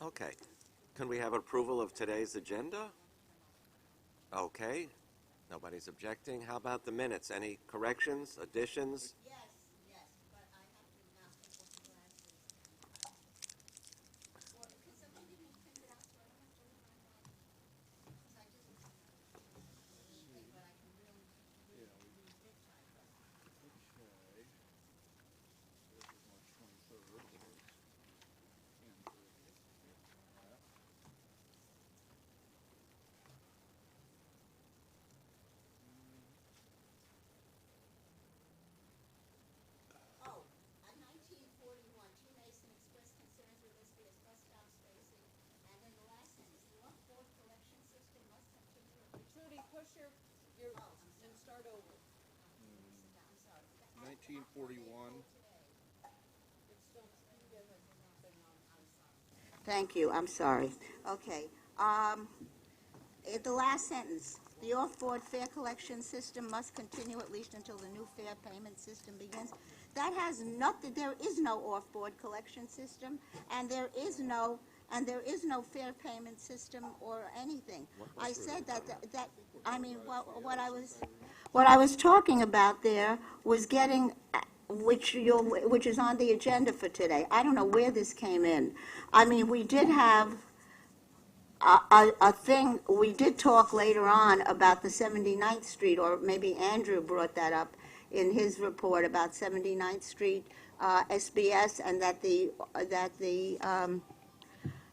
Okay. Can we have approval of today's agenda? Okay. Nobody's objecting. How about the minutes? Any corrections, additions? Yes, but I have to now take off the glasses. Or, can somebody give me a print it out so I don't have to look at my, because I just, okay, but I can really read big time. Oh, 1941, Two Mason expressed concerns with SBS bus stop spacing, and then the last sentence, the off-board collection system must continue. Trudy, push your and start over. I'm sorry. 1941. Thank you, I'm sorry. Okay, at the last sentence, the off-board fare collection system must continue at least until the new fare payment system begins. That has nothing, there is no off-board collection system, and there is no fare payment system or anything. I said that I mean, what I was talking about there was getting, which is on the agenda for today. I don't know where this came in. I mean, we did have a thing, we did talk later on about the 79th Street, or maybe Andrew brought that up in his report about 79th Street SBS, and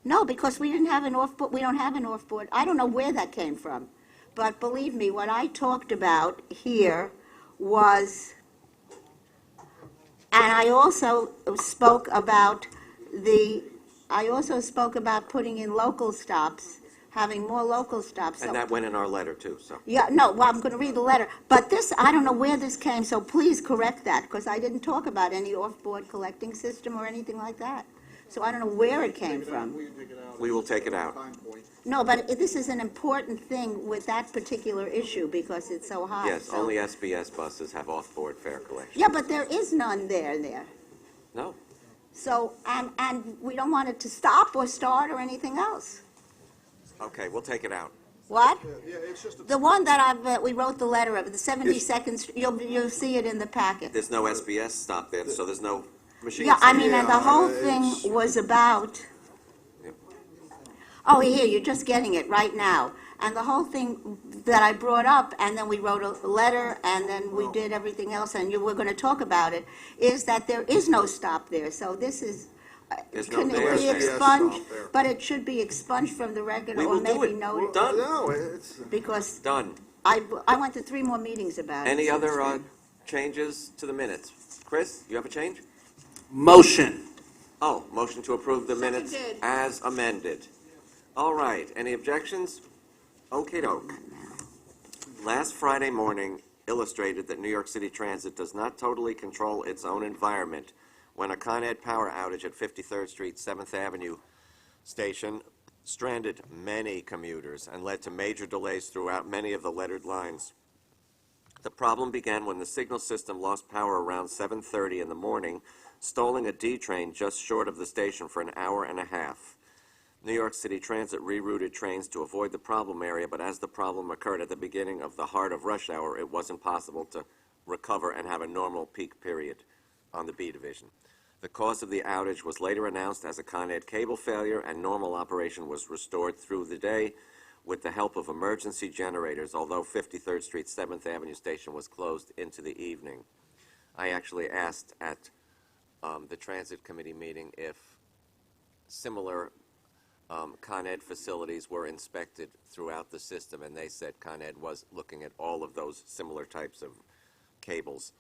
no, because we don't have an off-board. I don't know where that came from. But believe me, what I talked about here was, and I also spoke about putting in local stops, having more local stops. And that went in our letter too, so. Yeah, no, well, I'm going to read the letter. But this, I don't know where this came, so please correct that, because I didn't talk about any off-board collecting system or anything like that. So I don't know where it came from. We will take it out. No, but this is an important thing with that particular issue because it's so high. Yes, so. only SBS buses have off-board fare collection. Yeah, but there is none there. No. So, and we don't want it to stop or start or anything else. Okay, we'll take it out. What? Yeah, it's just The one that we wrote the letter of, the 72nd, you'll see it in the packet. There's no SBS stop there, so there's no machines. Yeah, I mean, and the Yeah, whole it's- thing was about, Yep. oh, here, you're just getting it right now. And the whole thing that I brought up, and then we wrote a letter, and then we did everything else, and we're going to talk about it, is that there is no stop there. So this is, There's no can it there. be SBS expunged? stop there. But it should be expunged from the record, We or will do maybe it. noted. Done. No, it's, Because Done. I went to 3 more meetings about it. Any since other then. changes to the minutes? Chris, you have a change? Motion. Oh, motion to approve the minutes Seconded. as amended. All right, any objections? Okey-doke. Last Friday morning illustrated that New York City Transit does not totally control its own environment when a Con Ed power outage at 53rd Street, 7th Avenue station stranded many commuters and led to major delays throughout many of the lettered lines. The problem began when the signal system lost power around 7:30 in the morning, stalling a D train just short of the station for an hour and a half. New York City Transit rerouted trains to avoid the problem area, but as the problem occurred at the beginning of the heart of rush hour, it wasn't possible to recover and have a normal peak period on the B division. The cause of the outage was later announced as a Con Ed cable failure, and normal operation was restored through the day with the help of emergency generators, although 53rd Street, 7th Avenue station was closed into the evening. I actually asked at the Transit Committee meeting if similar Con Ed facilities were inspected throughout the system, and they said Con Ed was looking at all of those similar types of cables.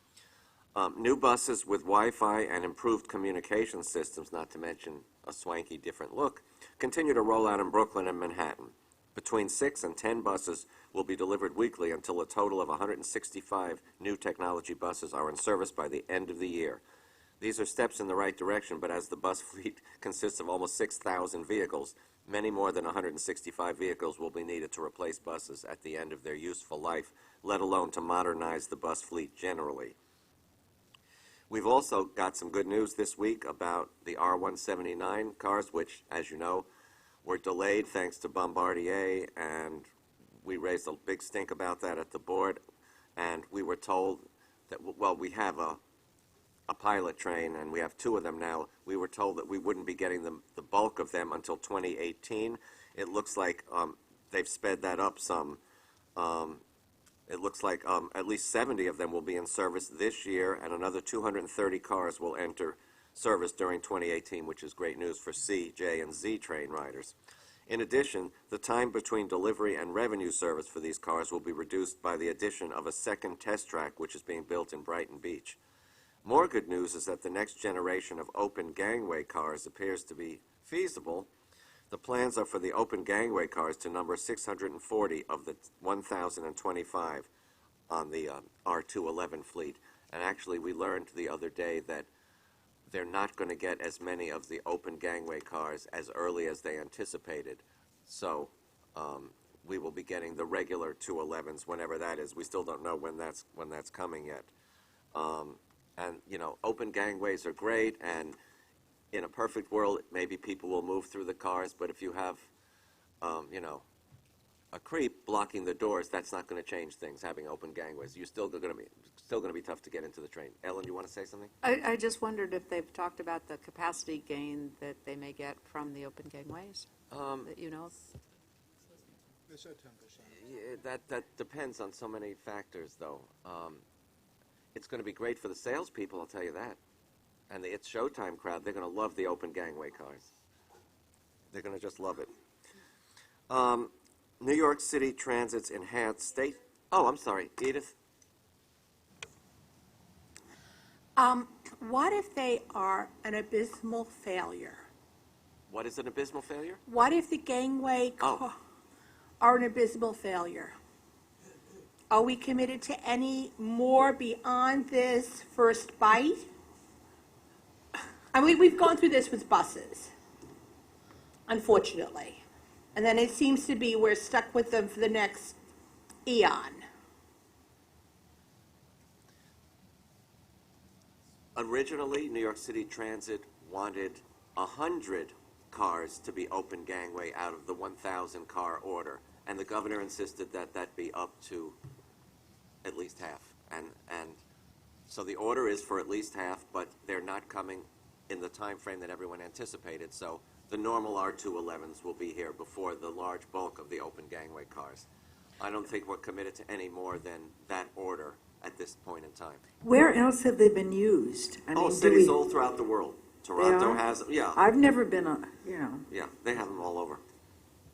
New buses with Wi-Fi and improved communication systems, not to mention a swanky different look, continue to roll out in Brooklyn and Manhattan. Between 6 and 10 buses will be delivered weekly until a total of 165 new technology buses are in service by the end of the year. These are steps in the right direction, but as the bus fleet consists of almost 6,000 vehicles, many more than 165 vehicles will be needed to replace buses at the end of their useful life, let alone to modernize the bus fleet generally. We've also got some good news this week about the R179 cars, which, as you know, were delayed thanks to Bombardier, and we raised a big stink about that at the board, and we were told that, well, we have a pilot train, and we have two of them now. We were told that we wouldn't be getting the bulk of them until 2018. It looks like they've sped that up some. It looks like at least 70 of them will be in service this year, and another 230 cars will enter service during 2018, which is great news for C, J, and Z train riders. In addition, the time between delivery and revenue service for these cars will be reduced by the addition of a second test track, which is being built in Brighton Beach. More good news is that the next generation of open gangway cars appears to be feasible. The plans are for the open gangway cars to number 640 of the 1,025 on the R211 fleet. And actually, we learned the other day that they're not going to get as many of the open gangway cars as early as they anticipated. So we will be getting the regular 211s whenever that is. We still don't know when that's coming yet. And, you know, open gangways are great, and in a perfect world, maybe people will move through the cars, but if you have, you know, a creep blocking the doors, that's not going to change things, having open gangways. You're still going to be tough to get into the train. Ellen, you want to say something? I just wondered if they've talked about the capacity gain that they may get from the open gangways, that you know? They said 10%. Yeah, that depends on so many factors, though. It's going to be great for the salespeople, I'll tell you that. And the It's Showtime crowd, they're going to love the open gangway cars. They're going to just love it. New York City Transit's enhanced state... Oh, I'm sorry, Edith? What if they are an abysmal failure? What is an abysmal failure? What if the gangway Oh. are an abysmal failure? Are we committed to any more beyond this first bite? I mean, we've gone through this with buses, unfortunately. And then it seems to be we're stuck with them for the next eon. Originally, New York City Transit wanted 100 cars to be open gangway out of the 1,000 car order, and the governor insisted that that be up to at least half. And so the order is for at least half, but they're not coming in the time frame that everyone anticipated. So the normal R211s will be here before the large bulk of the open gangway cars. I don't think we're committed to any more than that order at this point in time. Where else have they been used? I mean, do cities we- all throughout the world. They Toronto are? has, yeah, I've never been on, you know, yeah, they have them all over.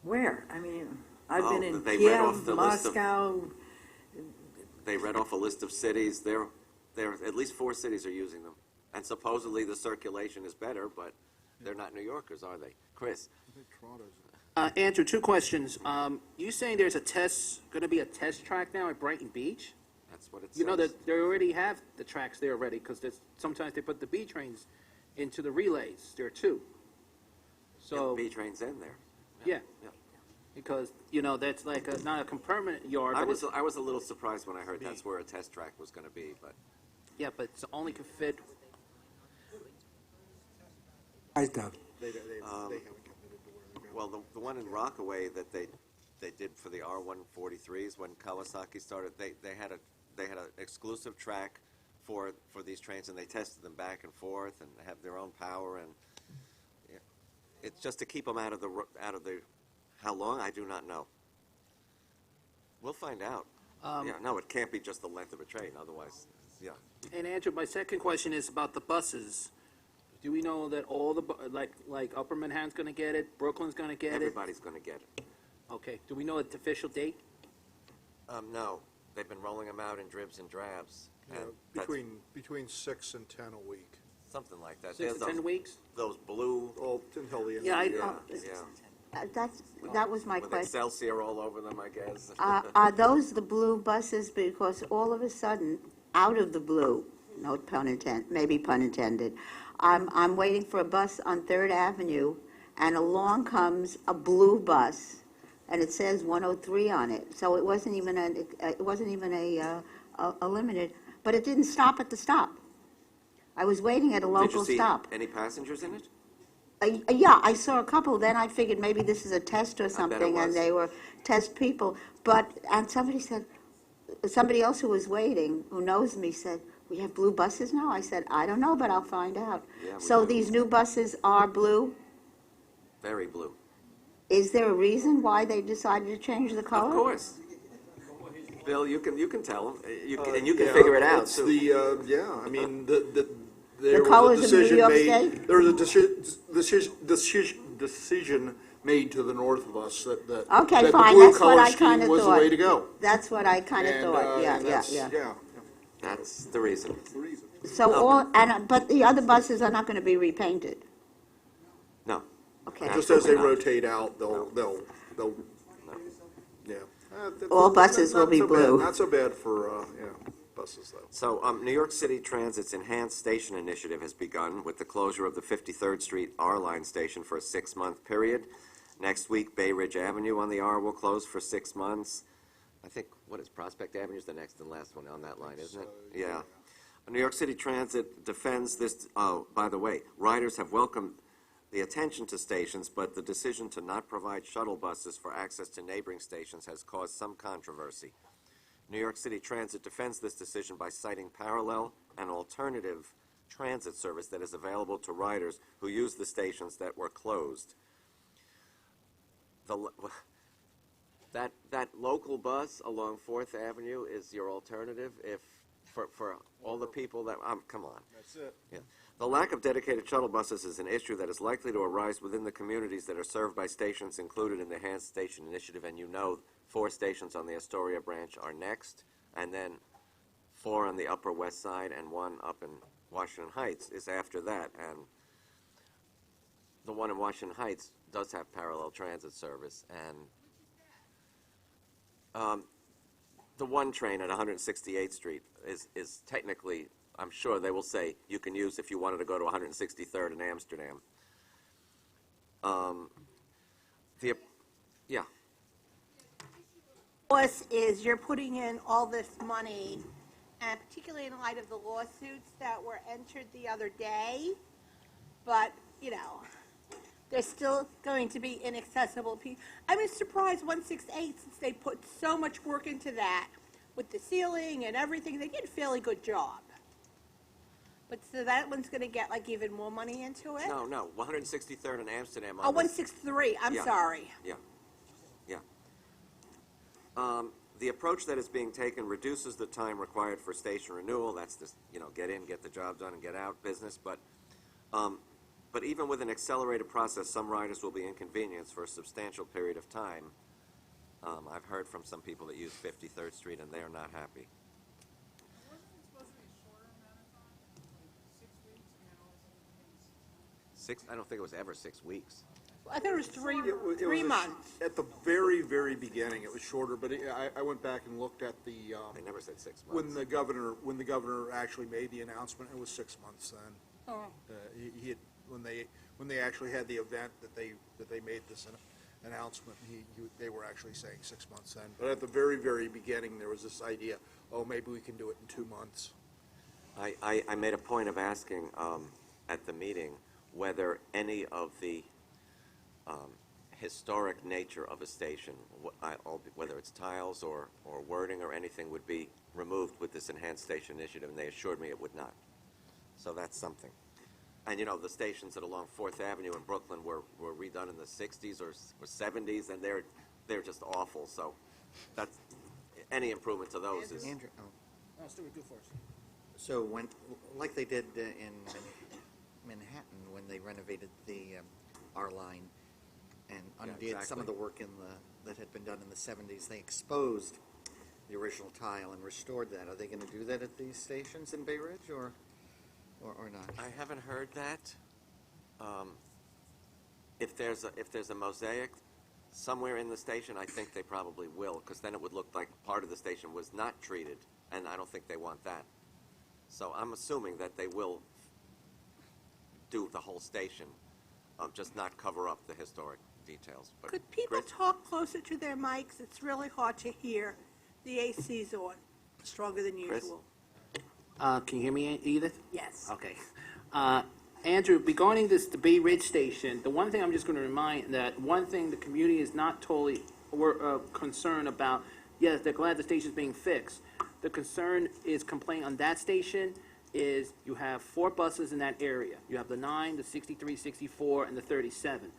where? I mean, I've been in they read off Kiev, the list of- Moscow. They read off a list of cities. There at least 4 cities are using them, and supposedly the circulation is better, but they're not New Yorkers, are they? Chris, I think Toronto's... Andrew, 2 questions. You saying there's going to be a test track now at Brighton Beach? that's what it says. You know that they already have the tracks there already, because sometimes they put the B trains into the relays. There are 2. So, B trains in there. yeah, Yeah. because, you know, that's like not a permanent yard. I but was it's- a little surprised when I heard that's where a test track was going to be, but yeah, but it's only could fit. They haven't committed to where they're going. well, the one in Rockaway that they did for the R143s when Kawasaki started, they had an exclusive track for these trains, and they tested them back and forth and have their own power, and yeah, it's just to keep them out of the how long, I do not know. We'll find out. Yeah, no, it can't be just the length of a train, otherwise, yeah. And Andrew, my second question is about the buses. Do we know that all the like Upper Manhattan's going to get it, Brooklyn's going to get Everybody's going to get it. it? Okay. Do we know the official date? No, they've been rolling them out in dribs and drabs. Yeah, And that's between 6 and 10 a week, something like that. 6 There's to 10 those- weeks? Those blue, all until the end Yeah, of the year. That was my with question. Excelsior all over them, I guess. Are those the blue buses? Because all of a sudden, out of the blue, no pun intended, maybe pun intended, I'm waiting for a bus on 3rd Avenue, and along comes a blue bus, and it says 103 on it. So it wasn't even a limited, but it didn't stop at the stop. I was waiting at a Did you local see stop. any passengers in it? Yeah, I saw a couple, then I figured maybe this is a test or something, and was. they were test people. And somebody said, somebody else who was waiting, who knows me, said, we have blue buses now? I said, I don't know, but I'll find out. Yeah, we So do. these new buses are blue? Very blue. Is there a reason why they decided to change the color? Of course. Bill, you can tell them, and you can Yeah, figure it out, it's too. yeah, I mean, there colors was of a New decision York made, State? there was a decision made to the north of us that Okay, that fine, the blue that's what color I scheme kind of was the way thought. to go. That's what I kind of And, thought, yeah, and yeah, that's- yeah. That's the reason. the reason. So but the other buses are not going to be repainted? No. Okay. Just as they Absolutely not. rotate out, they'll, yeah. All buses will Not be so bad- blue. Not so bad for, buses, though. So, New York City Transit's Enhanced Station Initiative has begun with the closure of the 53rd Street R-Line station for a 6-month period. Next week, Bay Ridge Avenue on the R will close for 6 months. I think, what is Prospect Avenue is the next and last one on that line, isn't it? Yeah. New York City Transit defends this, oh, by the way, riders have welcomed the attention to stations, but the decision to not provide shuttle buses for access to neighboring stations has caused some controversy. New York City Transit defends this decision by citing parallel and alternative transit service that is available to riders who use the stations that were closed. That local bus along 4th Avenue is your alternative for all the people that, come on. That's it. Yeah. The lack of dedicated shuttle buses is an issue that is likely to arise within the communities that are served by stations included in the Enhanced Station Initiative, and 4 stations on the Astoria branch are next, and then 4 on the Upper West Side and 1 up in Washington Heights is after that, and the one in Washington Heights does have parallel transit service, and the one train at 168th Street is technically, I'm sure they will say, you can use if you wanted to go to 163rd in Amsterdam. Yeah. Plus is you're putting in all this money, and particularly in light of the lawsuits that were entered the other day, but, there's still going to be inaccessible people. I'm surprised 168, since they put so much work into that, with the ceiling and everything, they did a fairly good job. But so that one's going to get even more money into it? No, 163rd in Amsterdam. Oh, 163, I'm Yeah. sorry. Yeah. The approach that is being taken reduces the time required for station renewal. That's this, get in, get the job done, and get out business. But even with an accelerated process, some riders will be inconvenienced for a substantial period of time. I've heard from some people that use 53rd Street, and they are not happy. Wasn't it supposed to be a shorter amount of time? Like 6 weeks? I mean, all of a sudden it 6? I don't think it was ever 6 weeks. I thought it was three It was months. At the very, very beginning, it was shorter, but I went back and looked at the, They never said 6 months. when the governor actually made the announcement, it was 6 months then. He had, when they actually had the event that they made this announcement, they were actually saying 6 months then. But at the very, very beginning, there was this idea, maybe we can do it in 2 months. I made a point of asking at the meeting whether any of the historic nature of a station, whether it's tiles or wording or anything, would be removed with this Enhanced Station Initiative, and they assured me it would not. So that's something. And, the stations that along 4th Avenue in Brooklyn were redone in the 60s or 70s, and they're just awful. So that's, any improvement to those is... Andrew, no, Stuart, go first. So like they did in Manhattan when they renovated the R-Line and undid some of the work that had been done in the 70s, they exposed the original tile and restored that. Are they going to do that at these stations in Bay Ridge or not? I haven't heard that. If there's a mosaic somewhere in the station, I think they probably will, because then it would look like part of the station was not treated, and I don't think they want that. So I'm assuming that they will do the whole station, just not cover up the historic details. But Could people Chris? talk closer to their mics? It's really hard to hear. The AC's on, stronger than Chris? usual. Can you hear me, Edith? Yes. Okay. Andrew, regarding this, the Bay Ridge station, the one thing I'm just going to remind, that one thing the community is not totally concerned about, yes, they're glad the station's being fixed. The concern is complaint on that station is you have 4 buses in that area. You have the 9, the 63, 64, and the 37.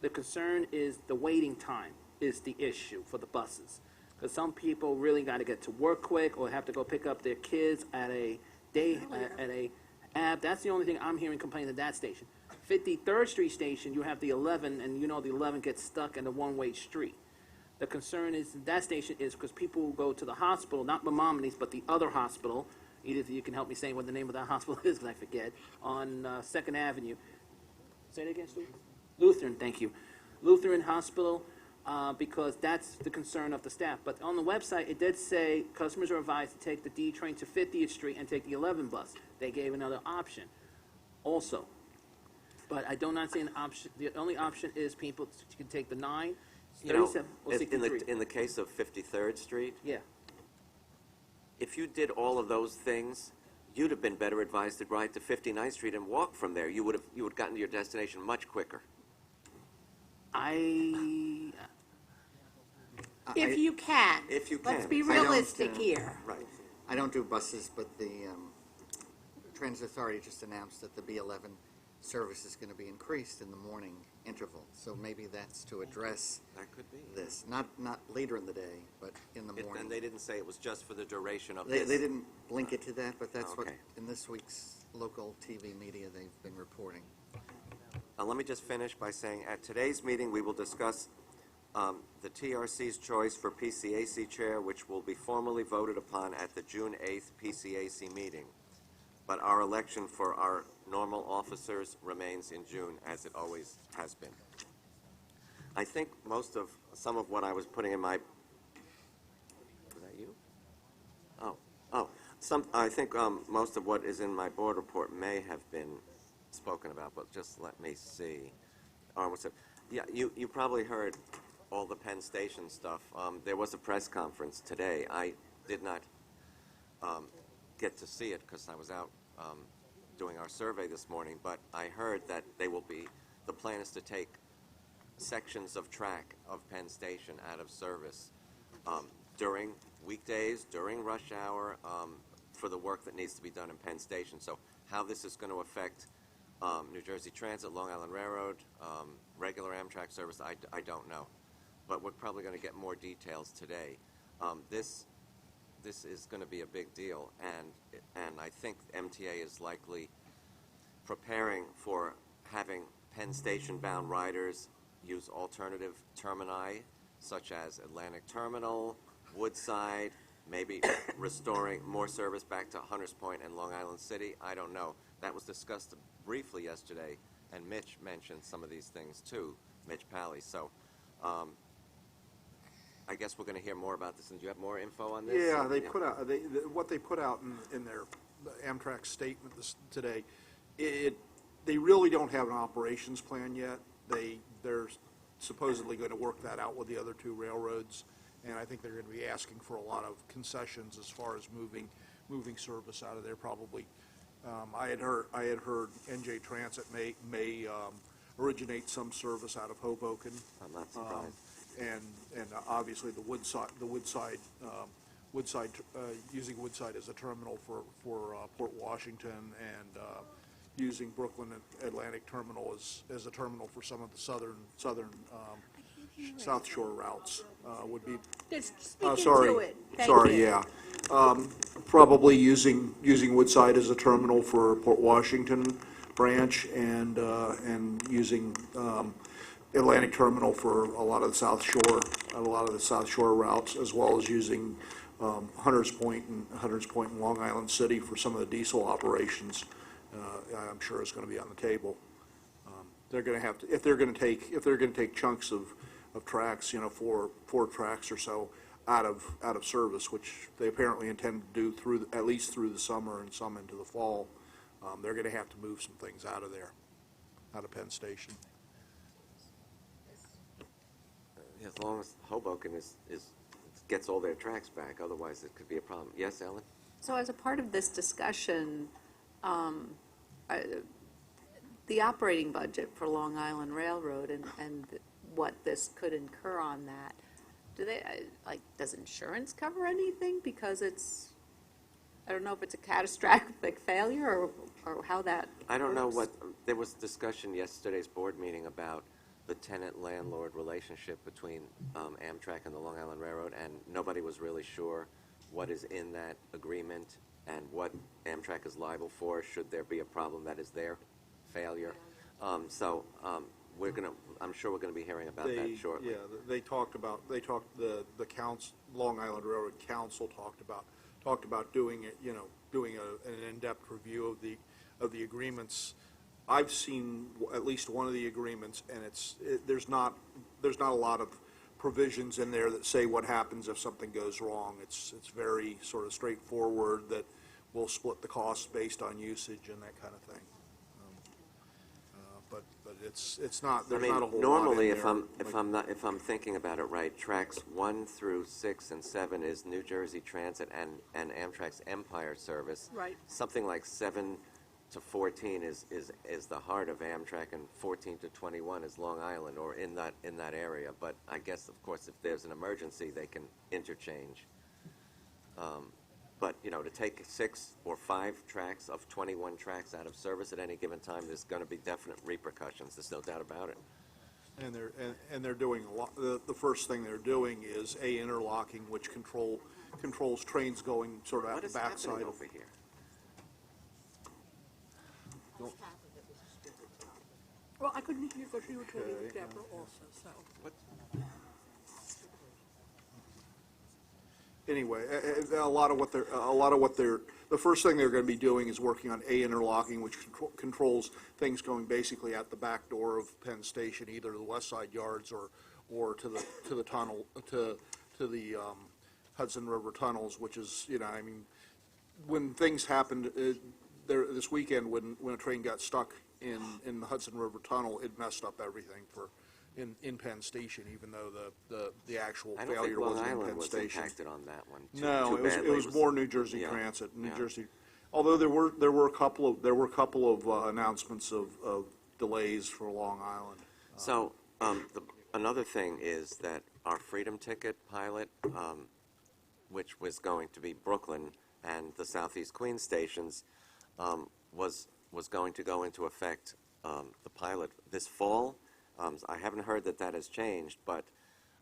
The concern is the waiting time is the issue for the buses. Because some people really got to get to work quick or have to go pick up their kids at a day, at a app. That's the only thing I'm hearing complaining at that station. 53rd Street station, you have the 11, and you know the 11 gets stuck in a one-way street. The concern is that station is because people will go to the hospital, not Maimonides, but the other hospital. Edith, you can help me say what the name of that hospital is because I forget. On 2nd Avenue. Say it again, Stu? Lutheran, thank you. Lutheran Hospital, because that's the concern of the staff. But on the website, it did say customers are advised to take the D train to 50th Street and take the 11 bus. They gave another option also. But I do not see an option. The only option is people can take the 9, You know, 37, or 63. in the case of 53rd Street, Yeah. if you did all of those things, you'd have been better advised to ride to 59th Street and walk from there. You would have gotten to your destination much quicker. If you can. If you Let's can. be I don't, realistic here. Right. I don't do buses, but the Transit Authority just announced that the B11 service is going to be increased in the morning interval. So maybe that's to address That could be. this, not later in the day, but in the morning. And they didn't say it was just for the duration of They this. didn't link it to that, but that's what, Okay. in this week's local TV media, they've been reporting. Let me just finish by saying, at today's meeting, we will discuss the TRC's choice for PCAC chair, which will be formally voted upon at the June 8th PCAC meeting. But our election for our normal officers remains in June, as it always has been. I think some of what I was putting in my, was that you? I think most of what is in my board report may have been spoken about, but just let me see. Yeah, you probably heard all the Penn Station stuff. There was a press conference today. I did not get to see it because I was out doing our survey this morning, but I heard that the plan is to take sections of track of Penn Station out of service during weekdays, during rush hour, for the work that needs to be done in Penn Station. So how this is going to affect New Jersey Transit, Long Island Railroad, regular Amtrak service, I don't know. But we're probably going to get more details today. This is going to be a big deal, and I think MTA is likely preparing for having Penn Station-bound riders use alternative termini, such as Atlantic Terminal, Woodside, maybe restoring more service back to Hunters Point and Long Island City. I don't know. That was discussed briefly yesterday, and Mitch mentioned some of these things too, Mitch Pally. So I guess we're going to hear more about this. And do you have more info on this? Yeah, they put out, what they put out in their Amtrak statement today, they really don't have an operations plan yet. They're supposedly going to work that out with the other 2 railroads, and I think they're going to be asking for a lot of concessions as far as moving service out of there probably. I had heard NJ Transit may originate some service out of Hoboken. I'm not surprised. And obviously the Woodside using Woodside as a terminal for Port Washington, and using Brooklyn Atlantic Terminal as a terminal for some of the southern South Shore routes would be. Just speak Sorry, into it. Thank sorry, you. yeah. Probably using Woodside as a terminal for Port Washington branch, and using Atlantic Terminal for a lot of the South Shore routes, as well as using Hunters Point and Long Island City for some of the diesel operations. I'm sure is going to be on the table. They're going to have to, if they're going to take chunks of tracks, 4 tracks or so out of service, which they apparently intend to do at least through the summer and some into the fall. They're going to have to move some things out of there, out of Penn Station. As long as Hoboken gets all their tracks back, otherwise it could be a problem. Yes, Ellen? So as a part of this discussion, the operating budget for Long Island Railroad and what this could incur on that, do they, like, does insurance cover anything? Because it's, I don't know if it's a catastrophic failure or how that I don't know works. there was discussion yesterday's board meeting about the tenant-landlord relationship between Amtrak and the Long Island Railroad, and nobody was really sure what is in that agreement and what Amtrak is liable for should there be a problem that is their failure. I'm sure we're gonna be hearing about that shortly. Yeah, they talked, the council, Long Island Railroad Council talked about doing it, doing an in-depth review of the agreements. I've seen at least one of the agreements, and there's not a lot of provisions in there that say what happens if something goes wrong. It's very sort of straightforward that we'll split the costs based on usage and that kind of thing. But it's not, there's not a whole lot in there. Normally, if I'm thinking about it right, tracks 1 through 6 and 7 is New Jersey Transit and Amtrak's Empire service. Right. Something like 7 to 14 is the heart of Amtrak, and 14 to 21 is Long Island, or in that area. But I guess, of course, if there's an emergency, they can interchange. But, to take 6 or 5 tracks of 21 tracks out of service at any given time, there's going to be definite repercussions. There's no doubt about it. And they're doing a lot. The first thing they're doing is interlocking, which controls trains going sort of What at the is backside happening of. over here? Well, I couldn't hear because you were talking with Deborah also, so. Anyway, the first thing they're going to be doing is working on interlocking, which controls things going basically at the back door of Penn Station, either the West Side Yards or to the tunnel, to the Hudson River tunnels, which is, when things happened this weekend, when a train got stuck in the Hudson River tunnel, it messed up everything in Penn Station, even though the actual I don't think failure Long wasn't in Island Penn was Station. impacted on that one. No, too badly. it was more New Jersey Yeah, Transit, New yeah. Jersey. Although there were a couple of announcements of delays for Long Island. So, another thing is that our Freedom Ticket pilot, which was going to be Brooklyn and the Southeast Queens stations, was going to go into effect, the pilot, this fall. I haven't heard that has changed, but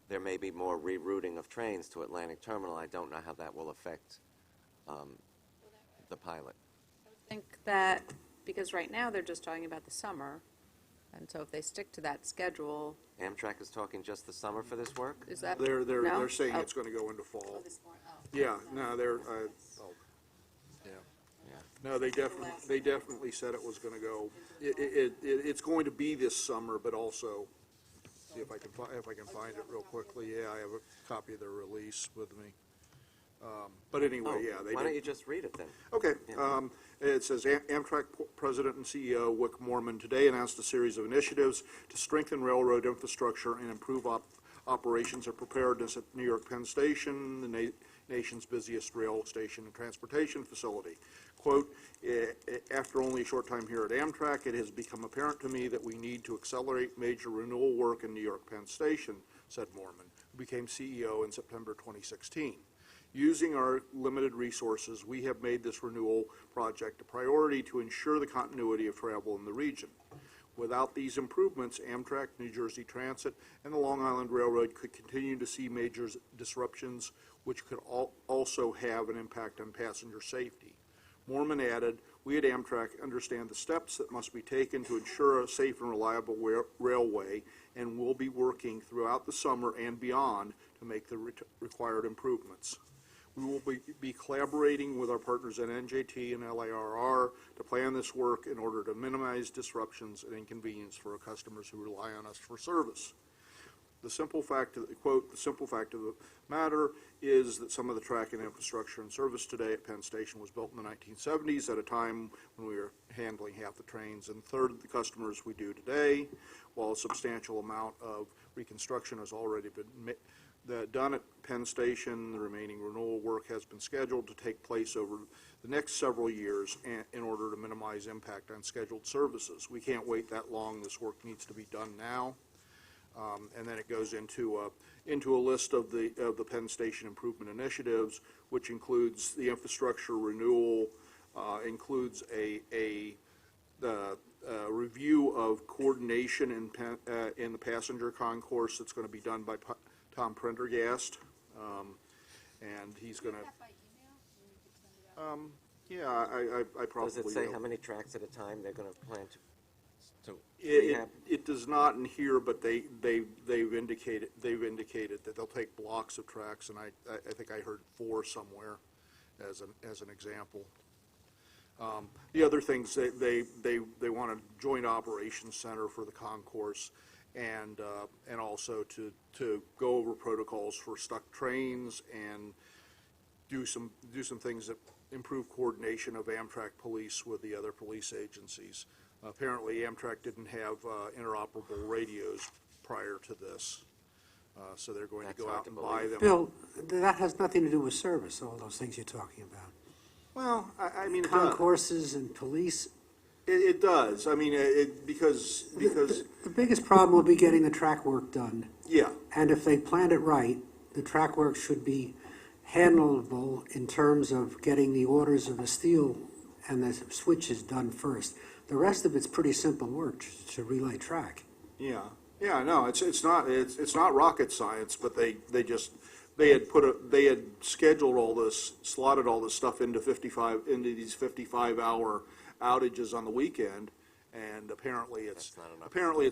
there may be more rerouting of trains to Atlantic Terminal. I don't know how that will affect the pilot. I think that, because right now they're just talking about the summer, and so if they stick to that schedule, Amtrak is talking just the summer for this work? is that? They're saying Oh. it's going to go into fall. This morning, oh. Yeah, no, yeah. Yeah. No, they definitely said it was going to go. It's going to be this summer, but also, see if I can find it real quickly. Yeah, I have a copy of their release with me. But anyway, yeah, they Why did. don't you just read it then? Okay. Yeah. It says, Amtrak President and CEO Wick Moorman today announced a series of initiatives to strengthen railroad infrastructure and improve operations and preparedness at New York Penn Station, the nation's busiest rail station and transportation facility. Quote, after only a short time here at Amtrak, it has become apparent to me that we need to accelerate major renewal work in New York Penn Station, said Moorman, who became CEO in September 2016. Using our limited resources, we have made this renewal project a priority to ensure the continuity of travel in the region. Without these improvements, Amtrak, New Jersey Transit, and the Long Island Railroad could continue to see major disruptions, which could also have an impact on passenger safety. Moorman added, we at Amtrak understand the steps that must be taken to ensure a safe and reliable railway, and will be working throughout the summer and beyond to make the required improvements. We will be collaborating with our partners at NJT and LIRR to plan this work in order to minimize disruptions and inconvenience for our customers who rely on us for service. The simple fact of the matter is that some of the track and infrastructure in service today at Penn Station was built in the 1970s at a time when we were handling half the trains and a third of the customers we do today. While a substantial amount of reconstruction has already been done at Penn Station. The remaining renewal work has been scheduled to take place over the next several years in order to minimize impact on scheduled services. We can't wait that long. This work needs to be done now. And then it goes into a list of the Penn Station improvement initiatives, which includes the infrastructure renewal, includes a review of coordination in the passenger concourse that's going to be done by Tom Prendergast, and he's going to. Yeah, I probably Does it say will. how many tracks at a time they're going to plan to It rehab? does not in here, but they've indicated that they'll take blocks of tracks, and I think I heard 4 somewhere as an example. The other things, they want a joint operations center for the concourse, and also to go over protocols for stuck trains and do some things that improve coordination of Amtrak police with the other police agencies. Apparently, Amtrak didn't have interoperable radios prior to this, so they're going to That's go hard out to and buy them. Bill, that has nothing to do with service, all those things you're talking about. Well, I mean, it does. Concourses and police. It does. I mean, because The biggest problem will be getting the track work done. yeah, And if they plan it right, the track work should be handleable in terms of getting the orders of the steel and the switches done first. The rest of it's pretty simple work to relay track. yeah. No, it's not rocket science, but they had scheduled all this, slotted all this stuff into these 55-hour outages on the weekend, and apparently it's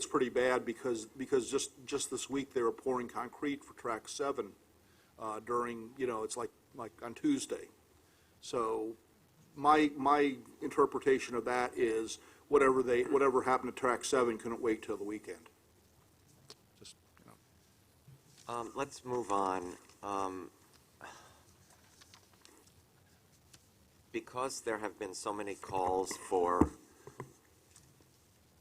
pretty bad because just this week they were pouring concrete for track 7 during, it's like on Tuesday. So my interpretation of that is whatever happened to track 7 couldn't wait till the weekend. Just, Let's move on. Because there have been so many calls for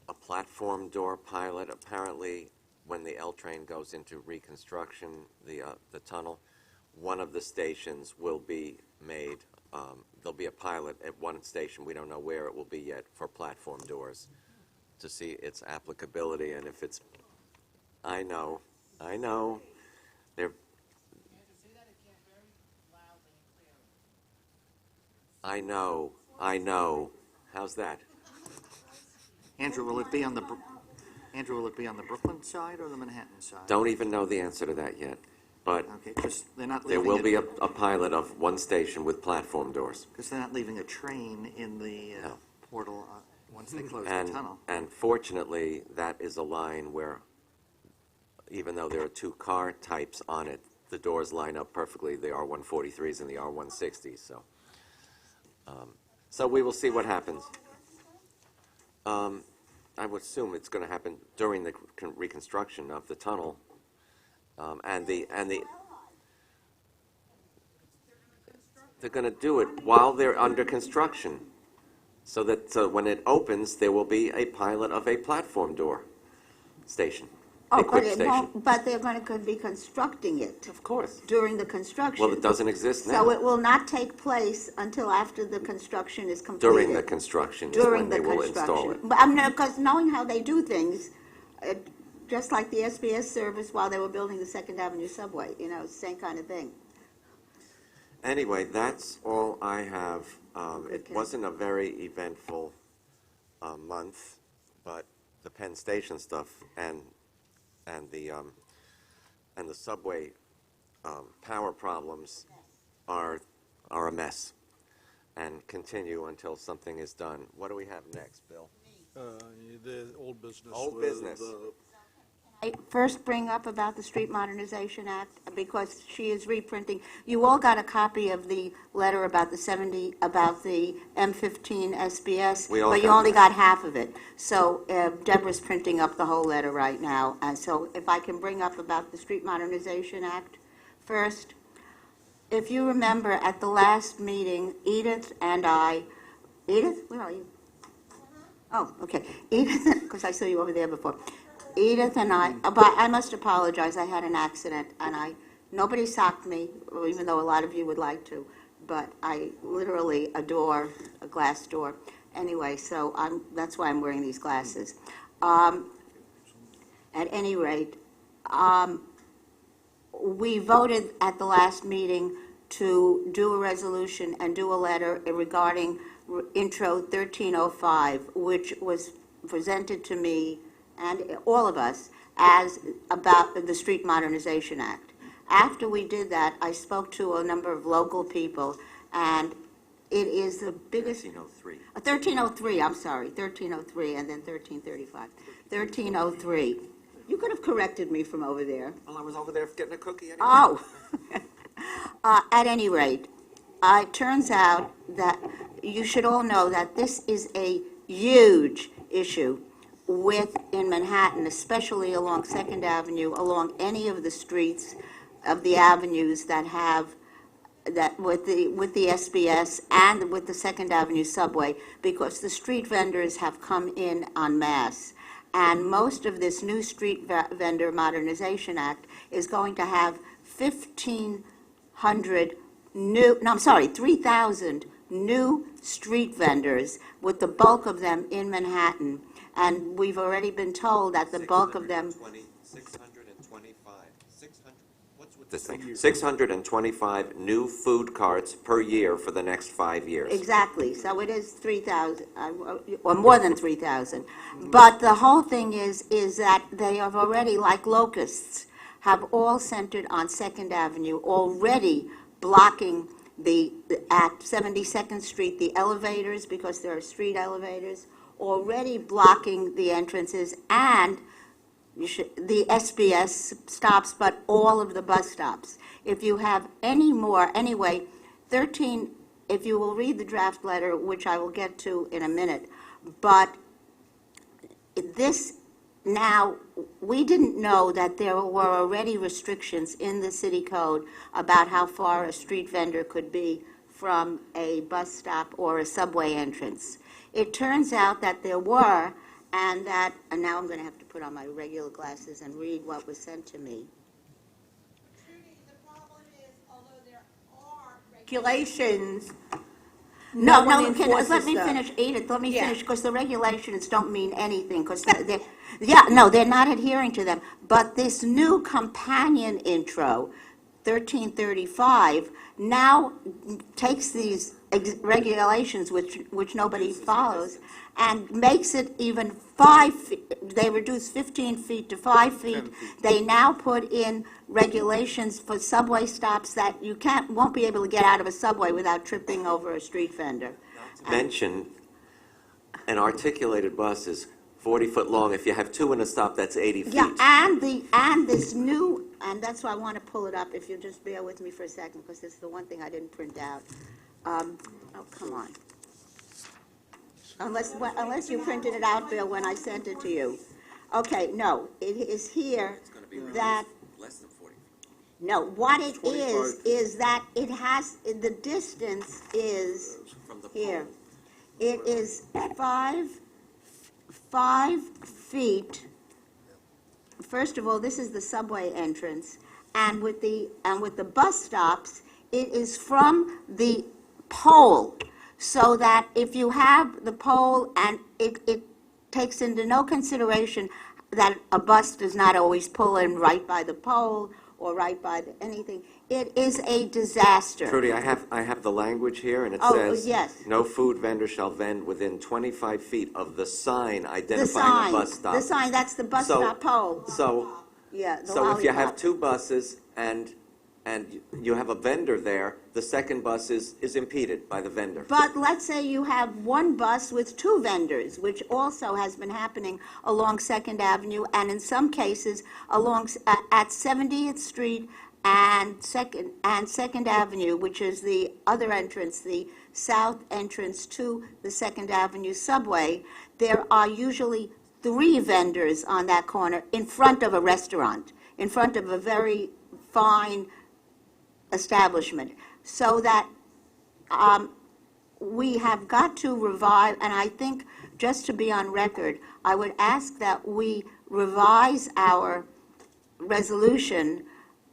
a platform door pilot, apparently when the L train goes into reconstruction, the tunnel, one of the stations will be made, there'll be a pilot at one station, we don't know where it will be yet, for platform doors to see its applicability, and if it's, I know, they're, I know. How's that? Andrew, will it be on the Brooklyn side or the Manhattan side? Don't even know the answer to that yet, but Okay, just, they're not there leaving will be a pilot of one station with platform doors. Because they're not leaving a train in the No. portal once they close the And, tunnel. and fortunately, that is a line where, even though there are 2 car types on it, the doors line up perfectly, the R143s and the R160s, so we will see what happens. I would assume it's going to happen during the reconstruction of the tunnel, and they're going to do it while they're under construction, so that when it opens, there will be a pilot of a platform door station, Oh, but equipped it station. won't, but they're going to be constructing it Of course. during the construction. Well, it doesn't exist So now. it will not take place until after the construction is completed. During the construction is During when they the will install construction. it. But I'm not, because knowing how they do things, just like the SBS service while they were building the Second Avenue subway, same kind of thing. Anyway, that's all I have. It Okay. wasn't a very eventful month, but the Penn Station stuff and the subway power problems are a mess and continue until something is done. What do we have next, Bill? The old business. Old with, business. I first bring up about the Street Modernization Act, because she is reprinting. You all got a copy of the letter about the M15 SBS, We all but you got only that. got half of it. So Deborah's printing up the whole letter right now. And so if I can bring up about the Street Modernization Act first. If you remember, at the last meeting, Edith and I, Edith, where are you? Oh, okay. Edith, because I saw you over there before. Edith and I, but I must apologize, I had an accident, and I Nobody socked me, even though a lot of you would like to, but I literally adore a glass door. Anyway, so that's why I'm wearing these glasses. At any rate, we voted at the last meeting to do a resolution and do a letter regarding Intro 1305, which was presented to me and all of us as about the Street Modernization Act. After we did that, I spoke to a number of local people, and it is the biggest... 1303. 1303, I'm sorry, 1303, and then 1335. 1303. You could have corrected me from over there. Well, I was over there getting a cookie anyway. Oh. At any rate, it turns out that you should all know that this is a huge issue in Manhattan, especially along 2nd Avenue, along any of the streets of the avenues that have that with the SBS and with the 2nd Avenue subway, because the street vendors have come in en masse. And most of this new Street Vendor Modernization Act is going to have 3,000 new street vendors, with the bulk of them in Manhattan. And we've already been told that the bulk of them... 625 new food carts per year for the next 5 years. Exactly, so it is 3,000, or more than 3,000. But the whole thing is that they have already, like locusts, have all centered on 2nd Avenue, already blocking at 72nd Street, the elevators, because there are street elevators, already blocking the entrances, and the SBS stops, but all of the bus stops. If you have any more, anyway, if you will read the draft letter, which I will get to in a minute, but this now, we didn't know that there were already restrictions in the city code about how far a street vendor could be from a bus stop or a subway entrance. It turns out that there were, and now I'm going to have to put on my regular glasses and read what was sent to me. Trudy, the problem is, although there are regulations, No, one let enforces me them. finish, Edith, let me Yeah. finish, because the regulations don't mean anything, because they're not adhering to them. But this new companion intro, 1335, now takes these regulations, which nobody follows, and makes it even 5 feet. They reduce 15 feet to 5 feet. They now put in regulations for subway stops that you won't be able to get out of a subway without tripping over a street vendor. Mention, an articulated bus is 40 foot long. If you have two in a stop, that's 80 feet. Yeah, and this new, and that's why I want to pull it up, if you'll just bear with me for a second, because this is the one thing I didn't print out. Oh, come on. Unless you printed it out, Bill, when I sent it to you. Okay, no, it is here It's going to be that, less than 40. no, what it 25. is that it has, the distance is From the here. pole. It is 5 feet. First of all, this is the subway entrance, and with the bus stops, it is from the pole, so that if you have the pole, and it takes into no consideration that a bus does not always pull in right by the pole or right by anything. It is a disaster. Trudy, I have the language here, and it Oh, says, yes. no food vendor shall vend within 25 feet of the sign The identifying sign, a bus stop. the sign, that's the bus So- stop pole. So, Yeah, the so if you have lollipop. two buses and you have a vendor there, the second bus is impeded by the vendor. But let's say you have one bus with two vendors, which also has been happening along 2nd Avenue, and in some cases at 70th Street and 2nd Avenue, which is the other entrance, the south entrance to the 2nd Avenue subway. There are usually 3 vendors on that corner in front of a restaurant, in front of a very fine establishment, so that we have got to revive, and I think, just to be on record, I would ask that we revise our resolution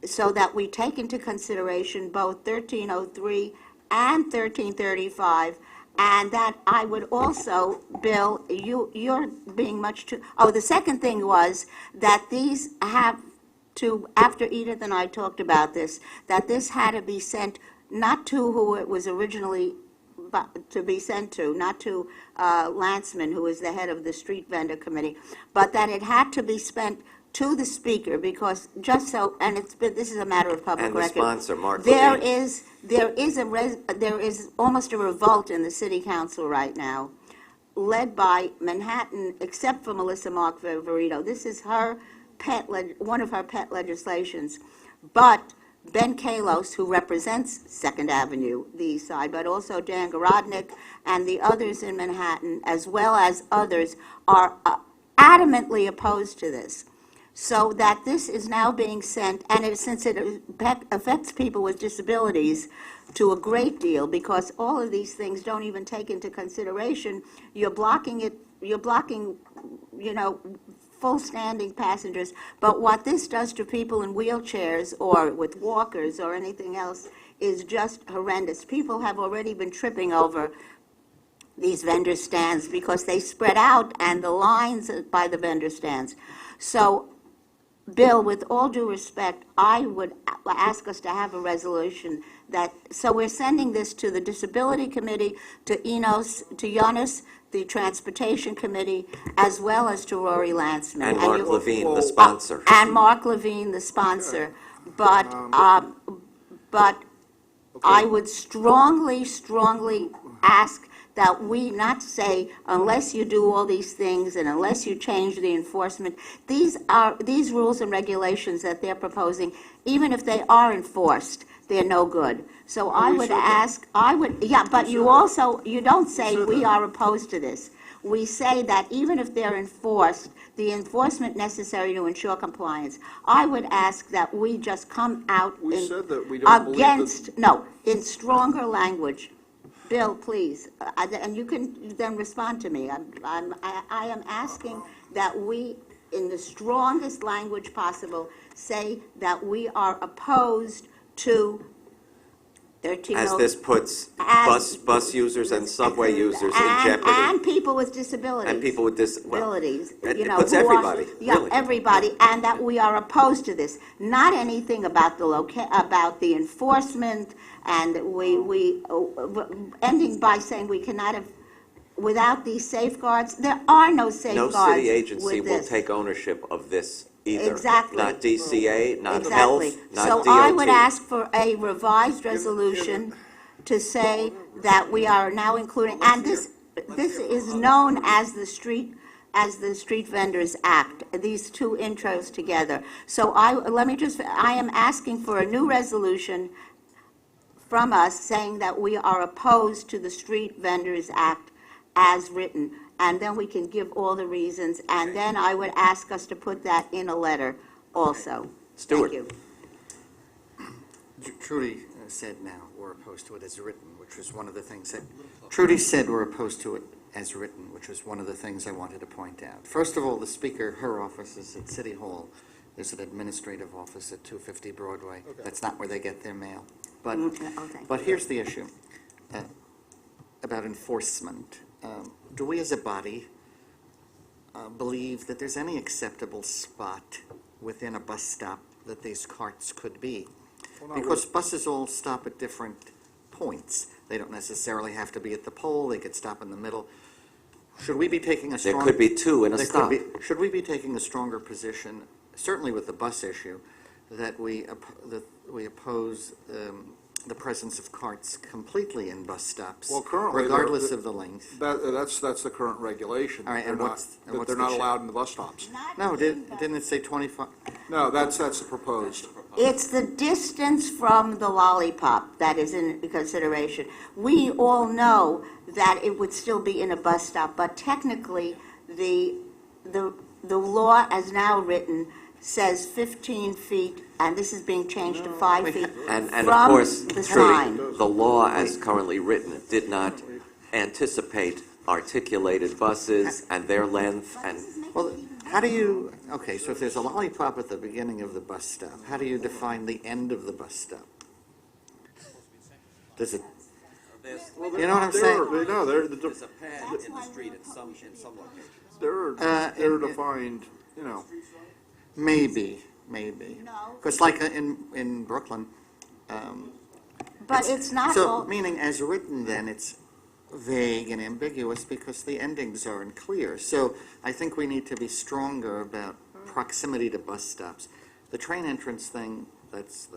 so that we take into consideration both 1303 and 1335, and that I would also, Bill, you're being much too, oh, the second thing was that these have to, after Edith and I talked about this, that this had to be sent not to who it was originally to be sent to, not to Lanceman, who is the head of the street vendor committee, but that it had to be spent to the speaker, because just so, and this is a matter of public And the record. sponsor, Mark There Levine. there is almost a revolt in the city council right now, led by Manhattan, except for Melissa Mark Viverito. This is her one of her pet legislations. But Ben Kalos, who represents Second Avenue, the East Side, but also Dan Garodnick and the others in Manhattan, as well as others, are adamantly opposed to this. So that this is now being sent, and since it affects people with disabilities to a great deal, because all of these things don't even take into consideration, you're blocking, full standing passengers. But what this does to people in wheelchairs or with walkers or anything else is just horrendous. People have already been tripping over these vendor stands because they spread out and the lines by the vendor stands. So, Bill, with all due respect, I would ask us to have a resolution so we're sending this to the Disability Committee, to Jonas, the Transportation Committee, as well as to Rory Lanceman. And Mark Levine, the sponsor. And Mark Levine, the sponsor. But I would strongly, strongly ask that we not say, unless you do all these things and unless you change the enforcement. These rules and regulations that they're proposing, even if they are enforced, they're no good. So I would ask, but you don't say we are opposed to this. We say that even if they're enforced, the enforcement necessary to ensure compliance, I would ask that we just come out We said that we don't believe that. in stronger language. Bill, please, and you can then respond to me. I am asking that we, in the strongest language possible, say that we are opposed to 13. As this puts bus users and subway users in jeopardy. And people with disabilities. And people with disabilities. it puts everybody, really. Everybody, and that we are opposed to this. Not anything about the enforcement, and we ending by saying we cannot have, without these safeguards. There are no safeguards. No city agency with will this. take ownership of this either. Exactly. Not DCA, not Exactly. health, not So DOT. I would ask for a revised resolution to say that we are now including, and this is known as the Street Vendors Act, these two intros together. So I am asking for a new resolution from us saying that we are opposed to the Street Vendors Act as written, and then we can give all the reasons, and then I would ask us to put that in a letter also. Stuart. Thank you. Trudy said now we're opposed to it as written, which was one of the things that, Trudy said we're opposed to it as written, which was one of the things I wanted to point out. First of all, the Speaker, her office is at City Hall. There's an administrative office at 250 Broadway. Okay. That's not where they get their mail. But, Okay. but here's the issue about enforcement. Do we as a body believe that there's any acceptable spot within a bus stop that these carts could be? Because buses all stop at different points. They don't necessarily have to be at the pole, they could stop in the middle. Should we be taking a There strong... could be two in a There stop. could be- Should we be taking a stronger position, certainly with the bus issue, that we oppose the presence of carts completely in bus stops, Well, currently, regardless of the length? That's the current regulation. All right, and They're what's not, they're the not cha- allowed in the bus stops. No, didn't it say 25? No, that's the proposed. It's the distance from the lollipop that is in consideration. We all know that it would still be in a bus stop, but technically, the law as now written says 15 feet, and this is being changed to 5 feet And of from course, the sign. Trudy, the law as currently written did not anticipate articulated buses and their length and, Well, How do you, okay, so if there's a lollipop at the beginning of the bus stop, how do you define the end of the bus stop? Does it, you know what I'm saying? No, they're, There's a pad in the street in some locations. they're defined, you know. Maybe. No. Because like in Brooklyn, But it's not so all, meaning as written then, it's vague and ambiguous because the endings are unclear. So I think we need to be stronger about proximity to bus stops. The train entrance thing, that's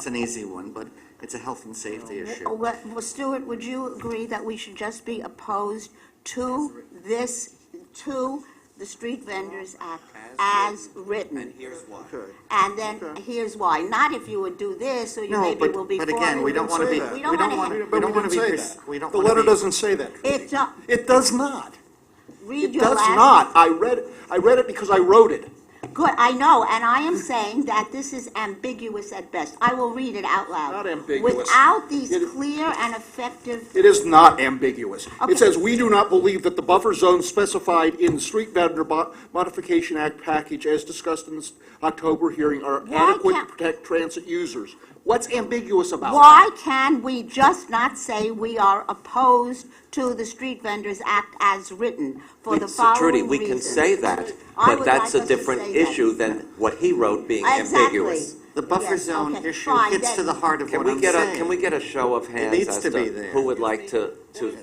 an easy one, but it's a health and safety issue. well, Stuart, would you agree that we should just be opposed to this, to the Street Vendors Act as written? And here's why. And then, here's why. Not if you would do this, or you No, maybe will be for but again, it. we don't want to be, We don't wanna- But we wanna didn't say pers- that. we don't The wanna letter be- doesn't say that. It, do- It does not. read It your does last. not. I read it because I wrote it. Good, I know, and I am saying that this is ambiguous at best. I will read it out loud. Not ambiguous. Without these It- clear and effective, It is not ambiguous. Okay. It says, "We do not believe that the buffer zone specified in the Street Vendor Modification Act package as discussed in the October hearing are Why adequate to can't- protect transit users." What's ambiguous about that? why can we just not say we are opposed to the Street Vendors Act as written for the following Trudy, reasons? we can say that, I but would that's like a us to different say that. issue than what he wrote being Exactly. ambiguous. The buffer Yes, zone okay, issue fine, hits to then- the heart of Can what we I'm get saying. can we get a show of hands needs as to to be there. who would like to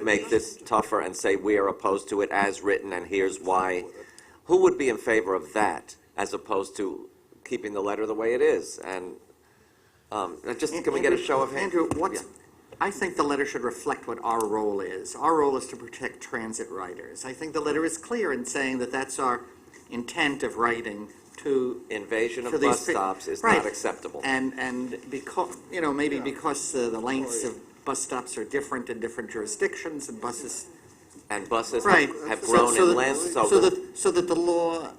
make this tougher and say we are opposed to it as written and here's why? Who would be in favor of that as opposed to keeping the letter the way it is? And can we get a show of hands? Andrew, Yeah. I think the letter should reflect what our role is. Our role is to protect transit riders. I think the letter is clear in saying that that's our intent of writing to. Invasion of for these bus pe- stops is Right. not acceptable. And because, maybe because the lengths of bus stops are different in different jurisdictions and buses. And buses Right. have grown So in that- length, so that the law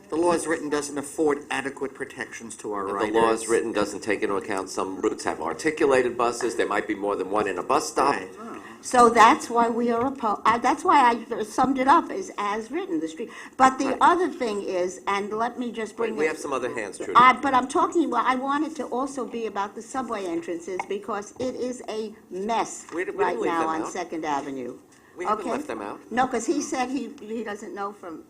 the law as written doesn't afford adequate protections to our the riders. law as written doesn't take into account some routes have articulated buses, there might be more than one in a bus stop. Right. So that's why we are opposed, that's why I summed it up as written, the street. But the Right. other thing is, and let me just bring We it. have some other hands, Trudy. But I'm talking, well, I want it to also be about the subway entrances because it is a mess We didn't right leave now them on out. Second Avenue. We haven't Okay? left them out. No, because he said he doesn't know from,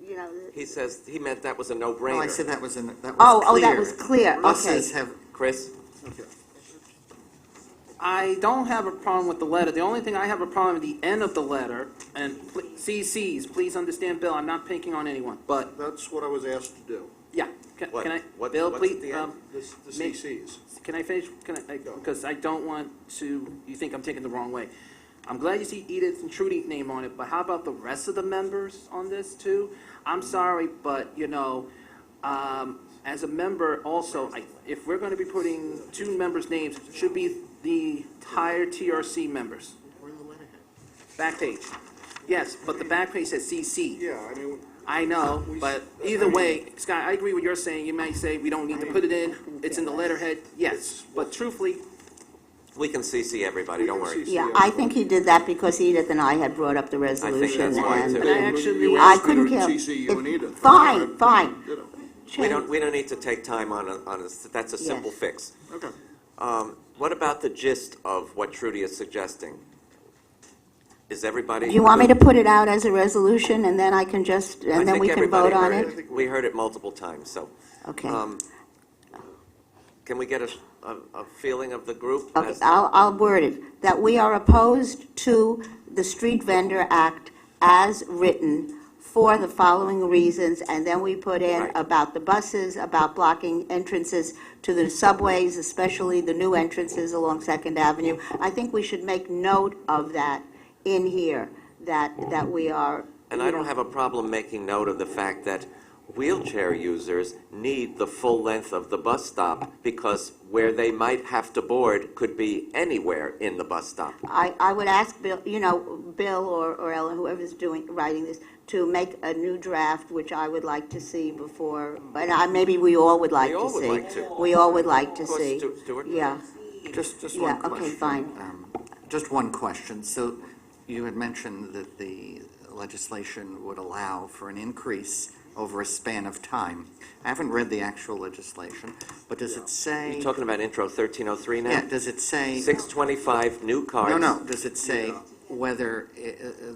you know. He says, he meant that was a no-brainer. No, I said that was clear. Oh, that was clear, okay. Buses have, Chris? I don't have a problem with the letter. The only thing I have a problem with the end of the letter, and CCs, please understand, Bill, I'm not picking on anyone, but, That's what I was asked to do, yeah. Can What? I, What- Bill, what's please, at the end? the May- CCs. can I finish? Because I don't want you think I'm taking the wrong way. I'm glad you see Edith and Trudy's name on it, but how about the rest of the members on this too? I'm sorry, but, as a member also, if we're going to be putting two members' names, it should be the entire TRC members. Back page. Yes, but the back page says CC. Yeah, I mean, I know, but either way, Scott, I agree with you're saying. You might say we don't need to put it in, it's in the letterhead, yes. But truthfully, We can CC everybody, don't worry. Yeah, I think he did that because Edith and I had brought up the that's resolution why, and. too. And I actually- you I asked me couldn't to care. CC you and Edith. Fine, fine. You know. We don't need to take time on this, that's a simple Yes. fix. Okay. What about the gist of what Trudy is suggesting? Is everybody? Do you want me to put it out as a resolution and then I can just, I and then think we can everybody vote on heard it? We heard it multiple times, so. Okay. Can we get a feeling of the group? Okay, as- I'll word it, that we are opposed to the Street Vendor Act as written for the following reasons, and then we put in Right. about the buses, about blocking entrances to the subways, especially the new entrances along Second Avenue. I think we should make note of that in here, that we are. And I don't have a problem making note of the fact that wheelchair users need the full length of the bus stop because where they might have to board could be anywhere in the bus stop. I would ask Bill, Bill or Ellen, whoever's writing this, to make a new draft, which I would like to see before, and maybe we all would like We to all would see. like to. We all would like to Of course, see. Stuart? Yeah, just Yeah, one okay, question. fine. Just one question. So you had mentioned that the legislation would allow for an increase over a span of time. I haven't read the actual legislation, but does it say? You're talking about Intro 1303 now? Yeah, does it say? 625 new cars. No, does it say whether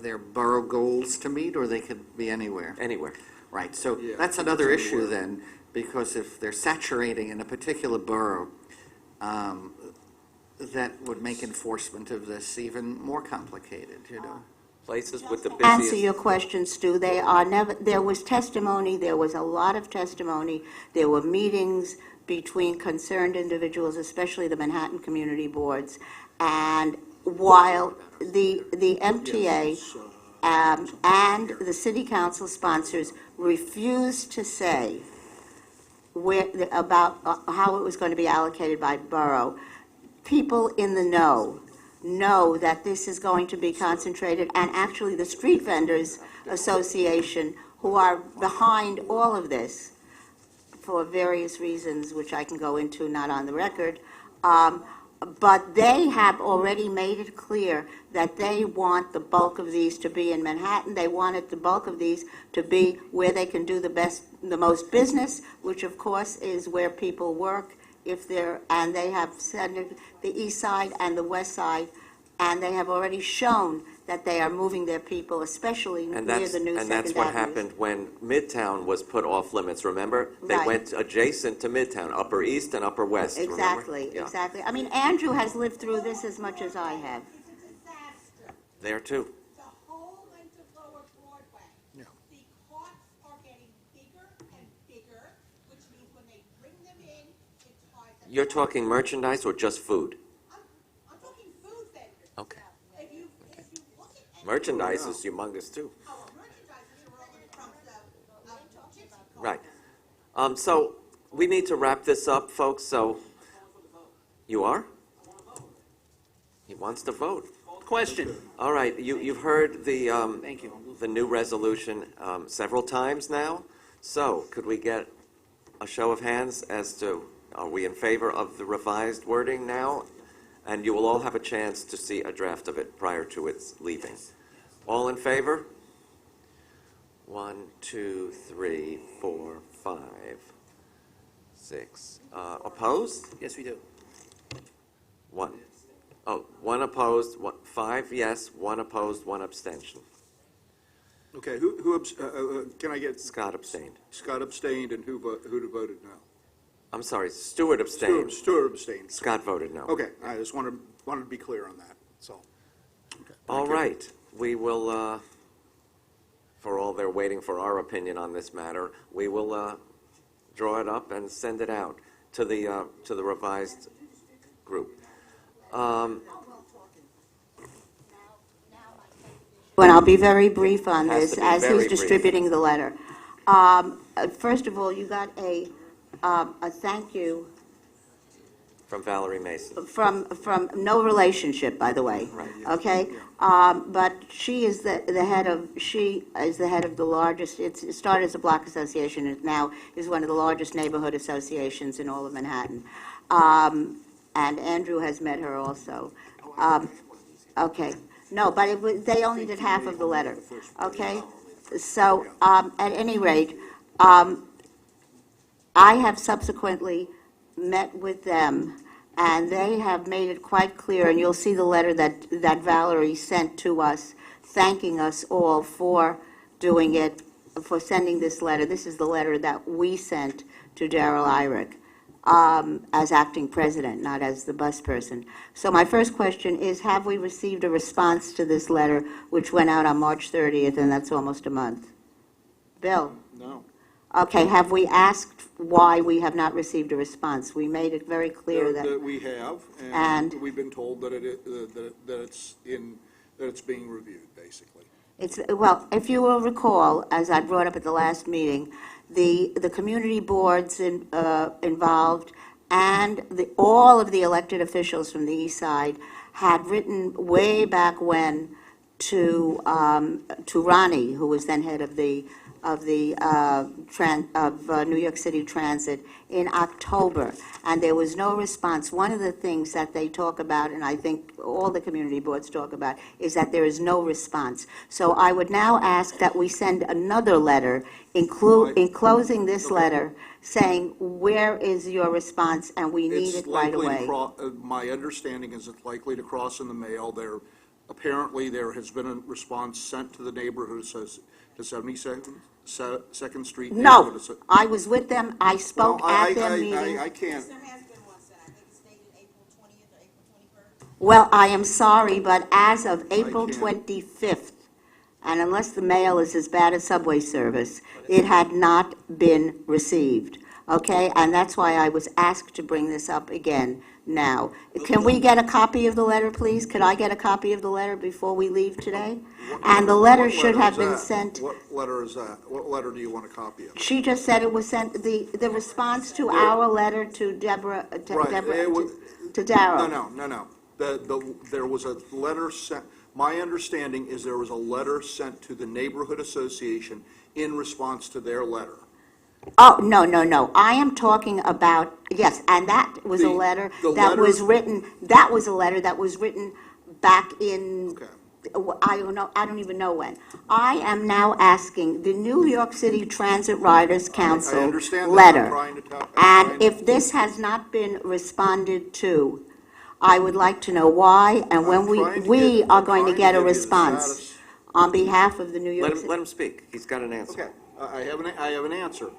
they're borough goals to meet, or they could be anywhere? Anywhere. Right, so that's another issue then, because if they're saturating in a particular borough, that would make enforcement of this even more complicated, you know? Places with the Answer busiest. your question, Stu. They are never, there was testimony, there was a lot of testimony, there were meetings between concerned individuals, especially the Manhattan Community Boards, and while the MTA and the city council sponsors refused to say about how it was going to be allocated by borough, people in the know that this is going to be concentrated, and actually the Street Vendors Association, who are behind all of this for various reasons, which I can go into, not on the record, but they have already made it clear that they want the bulk of these to be in Manhattan. They wanted the bulk of these to be where they can do the most business, which of course is where people work. And they have said the east side and the west side, and they have already shown that they are moving their people, especially near the new Second Avenue. And that's what happened when Midtown was put off limits, remember? They Right. went adjacent to Midtown, Upper East and Upper West, remember? Exactly, Yeah. exactly. I mean, Andrew has lived through this as much as I have. It's a disaster. There too. The whole length of Lower Broadway. Yeah. The carts are getting bigger and bigger, which means when they bring them in, it ties them. You're talking merchandise or just food? I'm talking food vendors. Okay. If you look at. Merchandise is humongous too. Oh, merchandise is rolling from the, gypsy cars. Right. So we need to wrap this up, folks, so you are? He wants to vote. Question. All right, you've heard Thank you. the new resolution several times now. So could we get a show of hands as to, are we in favor of the revised wording now? And you will all have a chance to see a draft of it prior to its leaving. All in favor? 1, 2, 3, 4, 5, 6. Opposed? Yes, we do. 1. Oh, 1 opposed, 5 yes, 1 opposed, 1 abstention. Okay, can I get, Scott abstained. Scott abstained, and who voted no? I'm sorry, Stewart abstained. Stewart abstained. Scott voted no. Okay, I just wanted to be clear on that, so. Okay, All thank you. right, we will, for all they're waiting for our opinion on this matter, we will draw it up and send it out to the revised group. And I'll be very brief on Has this, to be as very he's brief. distributing the letter. First of all, you got a thank you From Valerie Mason. from no relationship, by the way. Right. Okay? But she is the head of the largest, it started as a block association, and now is one of the largest neighborhood associations in all of Manhattan. And Andrew has met her also. Okay. No, but they only did half of the letter, okay? So, at any rate, I have subsequently met with them, and they have made it quite clear, and you'll see the letter that Valerie sent to us, thanking us all for doing it, for sending this letter. This is the letter that we sent to Darrell Irick. As acting president, not as the bus person. So my first question is, have we received a response to this letter, which went out on March 30th, and that's almost a month? Bill? No. Okay, have we asked why we have not received a response? We made it very clear that... We have, And- and we've been told that it's being reviewed, basically. Well, if you will recall, as I brought up at the last meeting, the community boards involved and all of the elected officials from the east side had written way back when to Ronnie, who was then head of the of the New York City Transit in October, and there was no response. One of the things that they talk about, and I think all the community boards talk about, is that there is no response. So I would now ask that we send another letter, enclosing this letter, saying, where is your response, and we need it right away. My understanding is it's likely to cross in the mail. Apparently, there has been a response sent to the neighborhood, to 72nd Street. No, I was with them, I spoke Well, at their meeting. I can't. There has been one sent, I think it's dated April 20th or April 21st. Well, I am sorry, but as of April can't. 25th, and unless the mail is as bad as Subway service, it had not been received, okay? And that's why I was asked to bring this up again now. Can we get a copy of the letter, please? Could I get a copy of the letter before we leave today? And the letter What should letter have is been that? sent. What letter is that? What letter do you want a copy of? She just said it was sent, the response to our letter to Deborah, to Right, Deborah, it was- to Darrell. No. There was a letter sent, my understanding is there was a letter sent to the neighborhood association in response to their letter. Oh, no. I am talking about, yes, and that was a The- letter the that letter- was written, that was a letter that was written back in, Okay. I don't even know when. I am now asking the New York City Transit Riders Council I understand that. letter. I'm trying to tell- I'm And trying- if this has not been responded to, I would like to know why, and when I'm trying to we get- are I'm going to trying to get a give you the response status. on behalf of the New York City. Let him speak. He's got an answer. Okay, I have an answer.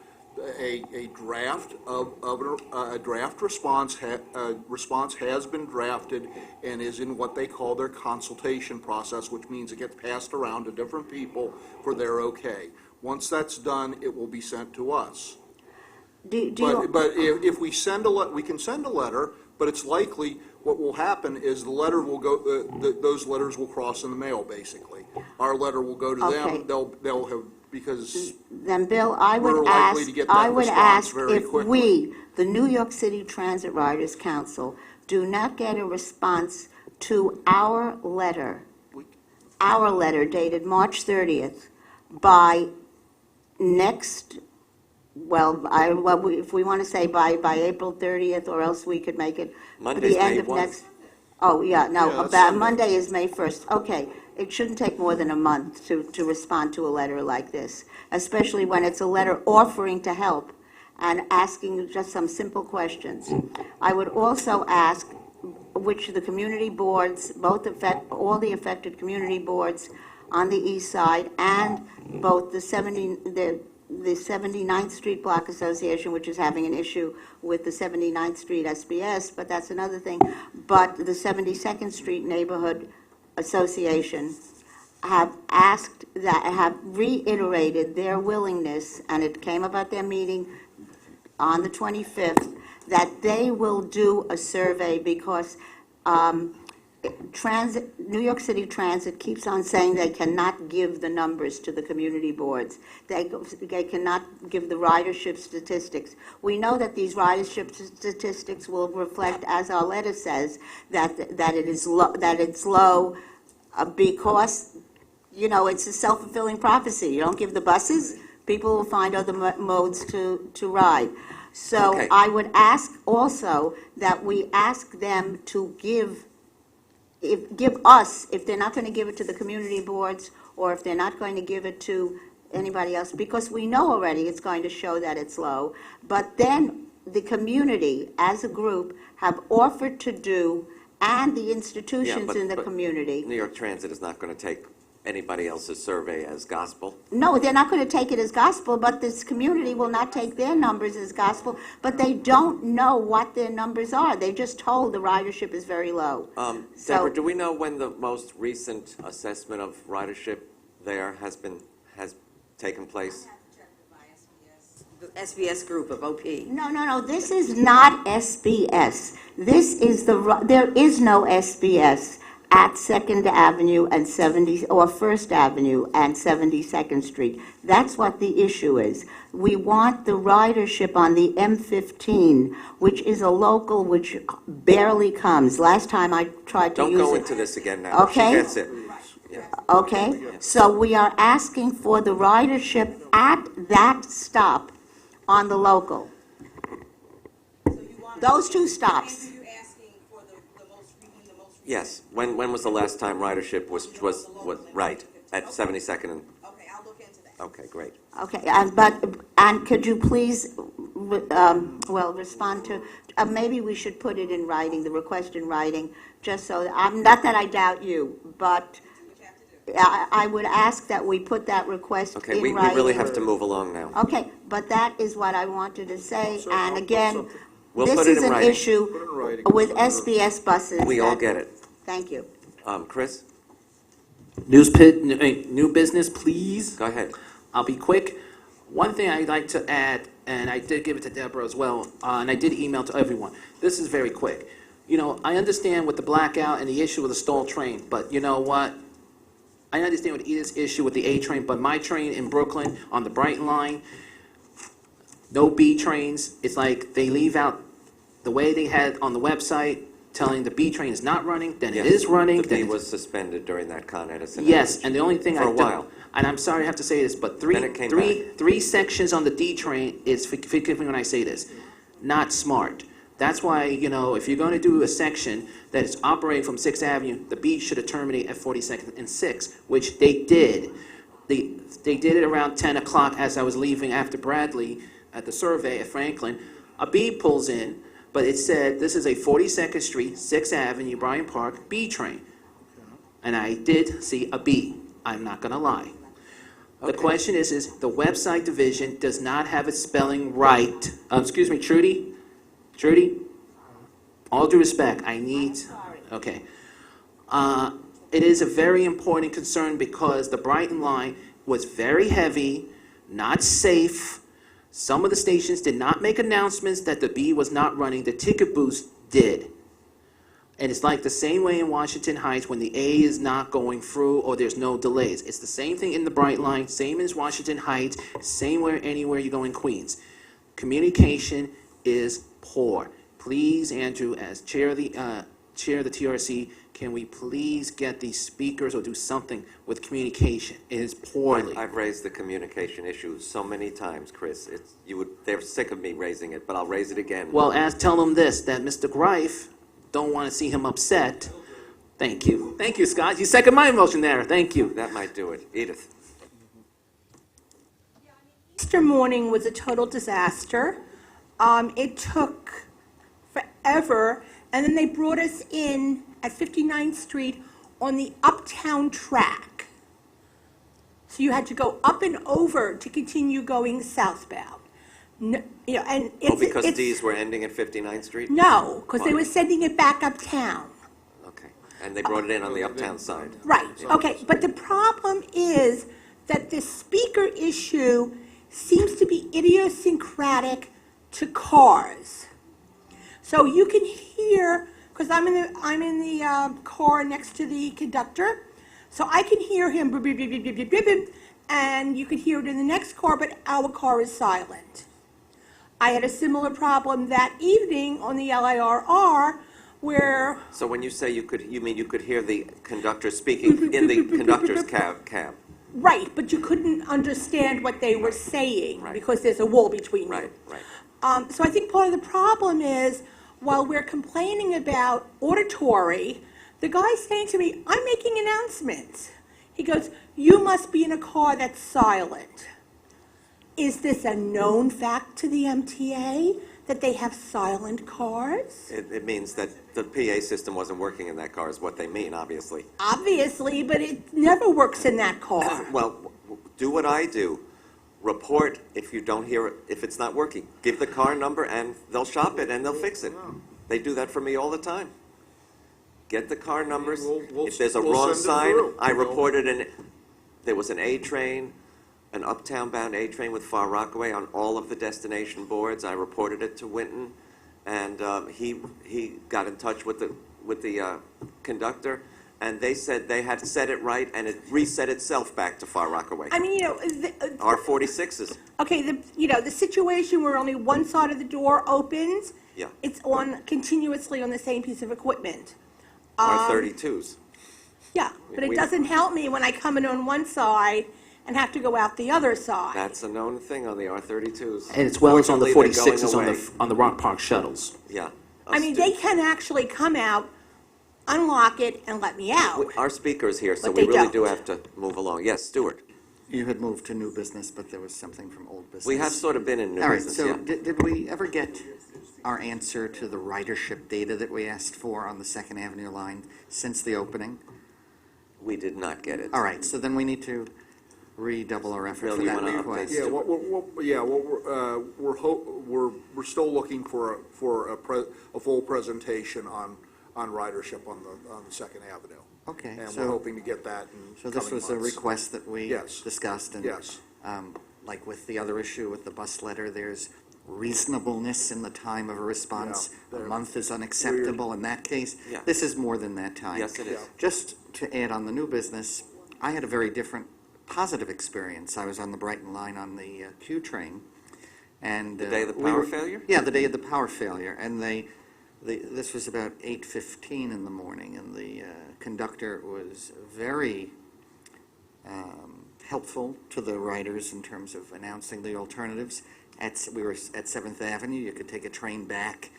A draft a draft response has been drafted and is in what they call their consultation process, which means it gets passed around to different people for their okay. Once that's done, it will be sent to us. Do you? But if we send we can send a letter, but it's likely what will happen is the letter will go, those letters will cross in the mail, basically. Our letter will go to Okay. them, they'll have, because Then, Bill, I We're would likely ask, to get that I would response ask very if quickly. we, the New York City Transit Riders Council, do not get a response to our letter dated March 30th by next, if we want to say by April 30th, or else we could make it Monday's the end May of 1st. next. Oh, yeah, no, Yeah, that's about Sunday. Monday is May 1st. Okay, it shouldn't take more than a month to respond to a letter like this, especially when it's a letter offering to help and asking just some simple questions. I would also ask which the community boards, all the affected community boards on the east side, and both the 79th Street Block Association, which is having an issue with the 79th Street SBS, but that's another thing, but the 72nd Street Neighborhood Association have reiterated their willingness, and it came up at their meeting on the 25th, that they will do a survey because New York City Transit keeps on saying they cannot give the numbers to the community boards. They cannot give the ridership statistics. We know that these ridership statistics will reflect, as our letter says, that it's low because, it's a self-fulfilling prophecy. You don't give the buses, people will find other modes to ride. So Okay. I would ask also that we ask them to give us, if they're not going to give it to the community boards, or if they're not going to give it to anybody else, because we know already it's going to show that it's low, but then the community, as a group, have offered to do, and the institutions but- in the but community. New York Transit is not going to take anybody else's survey as gospel. No, they're not going to take it as gospel, but this community will not take their numbers as gospel, but they don't know what their numbers are. They're just told the ridership is very low. So- Deborah, do we know when the most recent assessment of ridership there has taken place? The SBS group of OP. No, this is not SBS. There is no SBS at 2nd Avenue and 1st Avenue and 72nd Street. That's what the issue is. We want the ridership on the M15, which is a local which barely comes. Last time I tried to use it. Don't go into this again now. Okay. She gets it. Yeah. Okay? So we are asking for the ridership at that stop on the local. So you want. Those two stops. Andrew, you're asking for the most recent. Yes. When was the last time ridership was right, at 72nd and, Okay, I'll look into that. okay, great. Okay, and could you please, respond to, maybe we should put it in writing, the request in writing, just so, not that I doubt you, but I would ask that we put that request in Okay, writing. we really have to move along now. Okay, but that is what I wanted to say, and again, We'll this put it is in an writing. issue with SBS buses. We all that- get it. Thank you. Chris, New business, please. go ahead. I'll be quick. One thing I'd like to add, and I did give it to Deborah as well, and I did email to everyone. This is very quick. You know, I understand with the blackout and the issue with the stalled train, but you know what? I understand with Edith's issue with the A train, but my train in Brooklyn on the Brighton line, no B trains. It's like they leave out the way they had on the website, telling the B train is not running, then it Yes, is running. The then B it's- was suspended during that Con Edison. Yes, outage. and the only thing For I a don't, while. and I'm sorry I have to say this, but Then it came three sections on the D train is, forgive me when I say this, not smart. That's why, you know, if you're gonna do a section that is operating from Sixth Avenue, the B should have terminated at 42nd and Sixth, which they did. They did it around 10 o'clock as I was leaving after Bradley at the survey at Franklin. A B pulls in, but it said, this is a 42nd Street, 6th Avenue, Bryant Park, B train. And I did see a B, I'm not gonna lie. The Okay. question is the website division does not have its spelling right. Excuse me, Trudy? Trudy? All due respect, I need, okay. It is a very important concern because the Brighton line was very heavy, not safe. Some of the stations did not make announcements that the B was not running, the ticket booths did. And it's like the same way in Washington Heights when the A is not going through or there's no delays. It's the same thing in the Bright Line, same as Washington Heights, same where anywhere you go in Queens. Communication is poor. Please, Andrew, as chair of the TRC, can we please get these speakers or do something with communication? It is poorly. I've raised the communication issue so many times, Chris. They're sick of me raising it, but I'll raise it again. Well, tell them this, that Mr. Greif don't want to see him upset. Thank you. Thank you, Scott. You second my motion there. Thank you. That might do it. Edith? Easter morning was a total disaster. It took forever, and then they brought us in at 59th Street on the uptown track. So you had to go up and over to continue going southbound. No, you know, and Oh, it's because it's- D's were ending at 59th Street? No, because they Why? were sending it back uptown. Okay. And they brought it in on the uptown side. Right, Yeah. okay, but the problem is that the speaker issue seems to be idiosyncratic to cars. So you can hear, because I'm in the car next to the conductor, so I can hear him, beep, beep, beep, beep, beep, beep, beep, and you can hear it in the next car, but our car is silent. I had a similar problem that evening on the LIRR where, So when you say you mean you could hear the conductor speaking in the conductor's cab? right, but you couldn't understand what they were saying Right. because there's a wall between you. Right, right. So I think part of the problem is, while we're complaining about auditory, the guy's saying to me, I'm making announcements. He goes, you must be in a car that's silent. Is this a known fact to the MTA, that they have silent cars? It means that the PA system wasn't working in that car is what they mean, obviously. Obviously, but it never works in that car. Well, do what I do. Report if you don't hear it, if it's not working. Give the car number and they'll shop it and they'll fix it. They do that for me all the time. Get the car numbers. If there's a we'll wrong send it sign, through, I you know. reported there was an A train, an uptown bound A train with Far Rockaway on all of the destination boards. I reported it to Winton, and he got in touch with the conductor, and they said they had set it right, and it reset itself back to Far Rockaway. I mean, Our 46s. okay, the situation where only one side of the door opens, Yeah. it's on continuously on the same piece of equipment. Our 32s. Yeah, but it We- doesn't help me when I come in on one side and have to go out the other side. That's a known thing on the R32s. And as well as on the Fortunately, they're 46s going on away. the Rock Park shuttles. Yeah. I mean, they can actually come out, unlock it, and let me out. Our speaker's here, so But we they really do don't. have to move along. Yes, Stuart? You had moved to new business, but there was something from old business. We have sort of been in new All right, business, so yeah. did we ever get our answer to the ridership data that we asked for on the Second Avenue line since the opening? We did not get it. All right, so then we need to redouble our effort Bill, for you that wanna request. update? We're still looking for a full presentation on ridership on the Second Avenue. Okay, And so- we're hoping to get that in So this coming was a months. request that we Yes. discussed, and Yes. like with the other issue with the bus letter, there's reasonableness in the time of a response. Yeah, A there- month is unacceptable in that case. Yeah. This is more than that time. Yes, it is. Yeah. Just to add on the new business, I had a very different positive experience. I was on the Brighton line on the Q train, and The day of the we power were- failure? Yeah, the day of the power failure, and this was about 8:15 in the morning, and the conductor was very helpful to the riders in terms of announcing the alternatives. We were at 7th Avenue. You could take a train back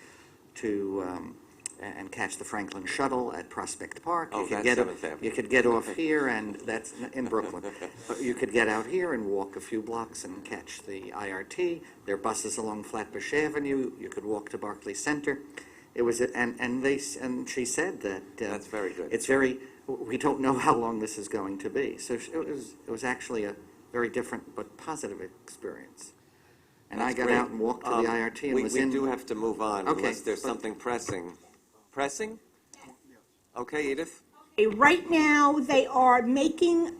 to and catch the Franklin shuttle at Prospect Park. Oh, You could that's get 7th Avenue. You could get off here, and that's in Brooklyn. But you could get out here and walk a few blocks and catch the IRT. There are buses along Flatbush Avenue. You could walk to Barclay Center. It was, and she said that. That's very good. It's very, we don't know how long this is going to be. So it was actually a very different but positive experience. And I That's got great. out and walked to the IRT and was We in. do have to move on Okay, unless there's but- something pressing. Pressing? Okay, Edith? Right now, they are making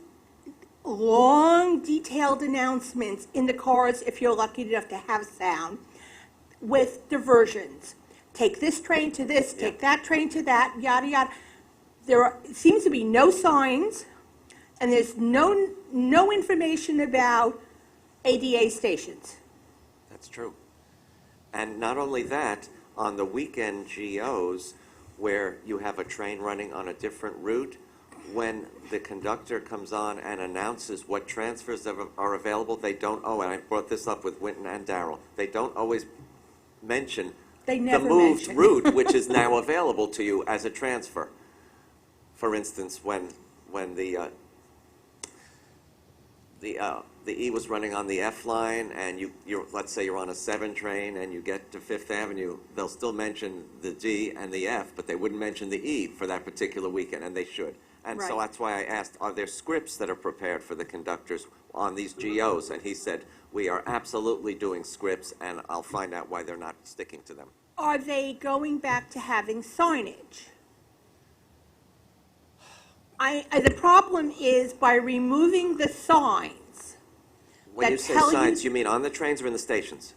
long, detailed announcements in the cars, if you're lucky enough to have sound, with diversions. Take this train to this, take that train to that, yada, yada. Seems to be no signs, and there's no information about ADA stations. That's true. And not only that, on the weekend GOs, where you have a train running on a different route, when the conductor comes on and announces what transfers are available, they don't, and I brought this up with Winton and Darrell, they don't always mention They the never moved mention. route, which is now available to you as a transfer. For instance, when the E was running on the F line, and let's say you're on a 7 train and you get to Fifth Avenue, they'll still mention the D and the F, but they wouldn't mention the E for that particular weekend, and they should. And so Right. that's why I asked, are there scripts that are prepared for the conductors on these GOs? And he said, we are absolutely doing scripts, and I'll find out why they're not sticking to them. Are they going back to having signage? The problem is by removing the signs. When that you say tell you- signs, you mean on the trains or in the stations?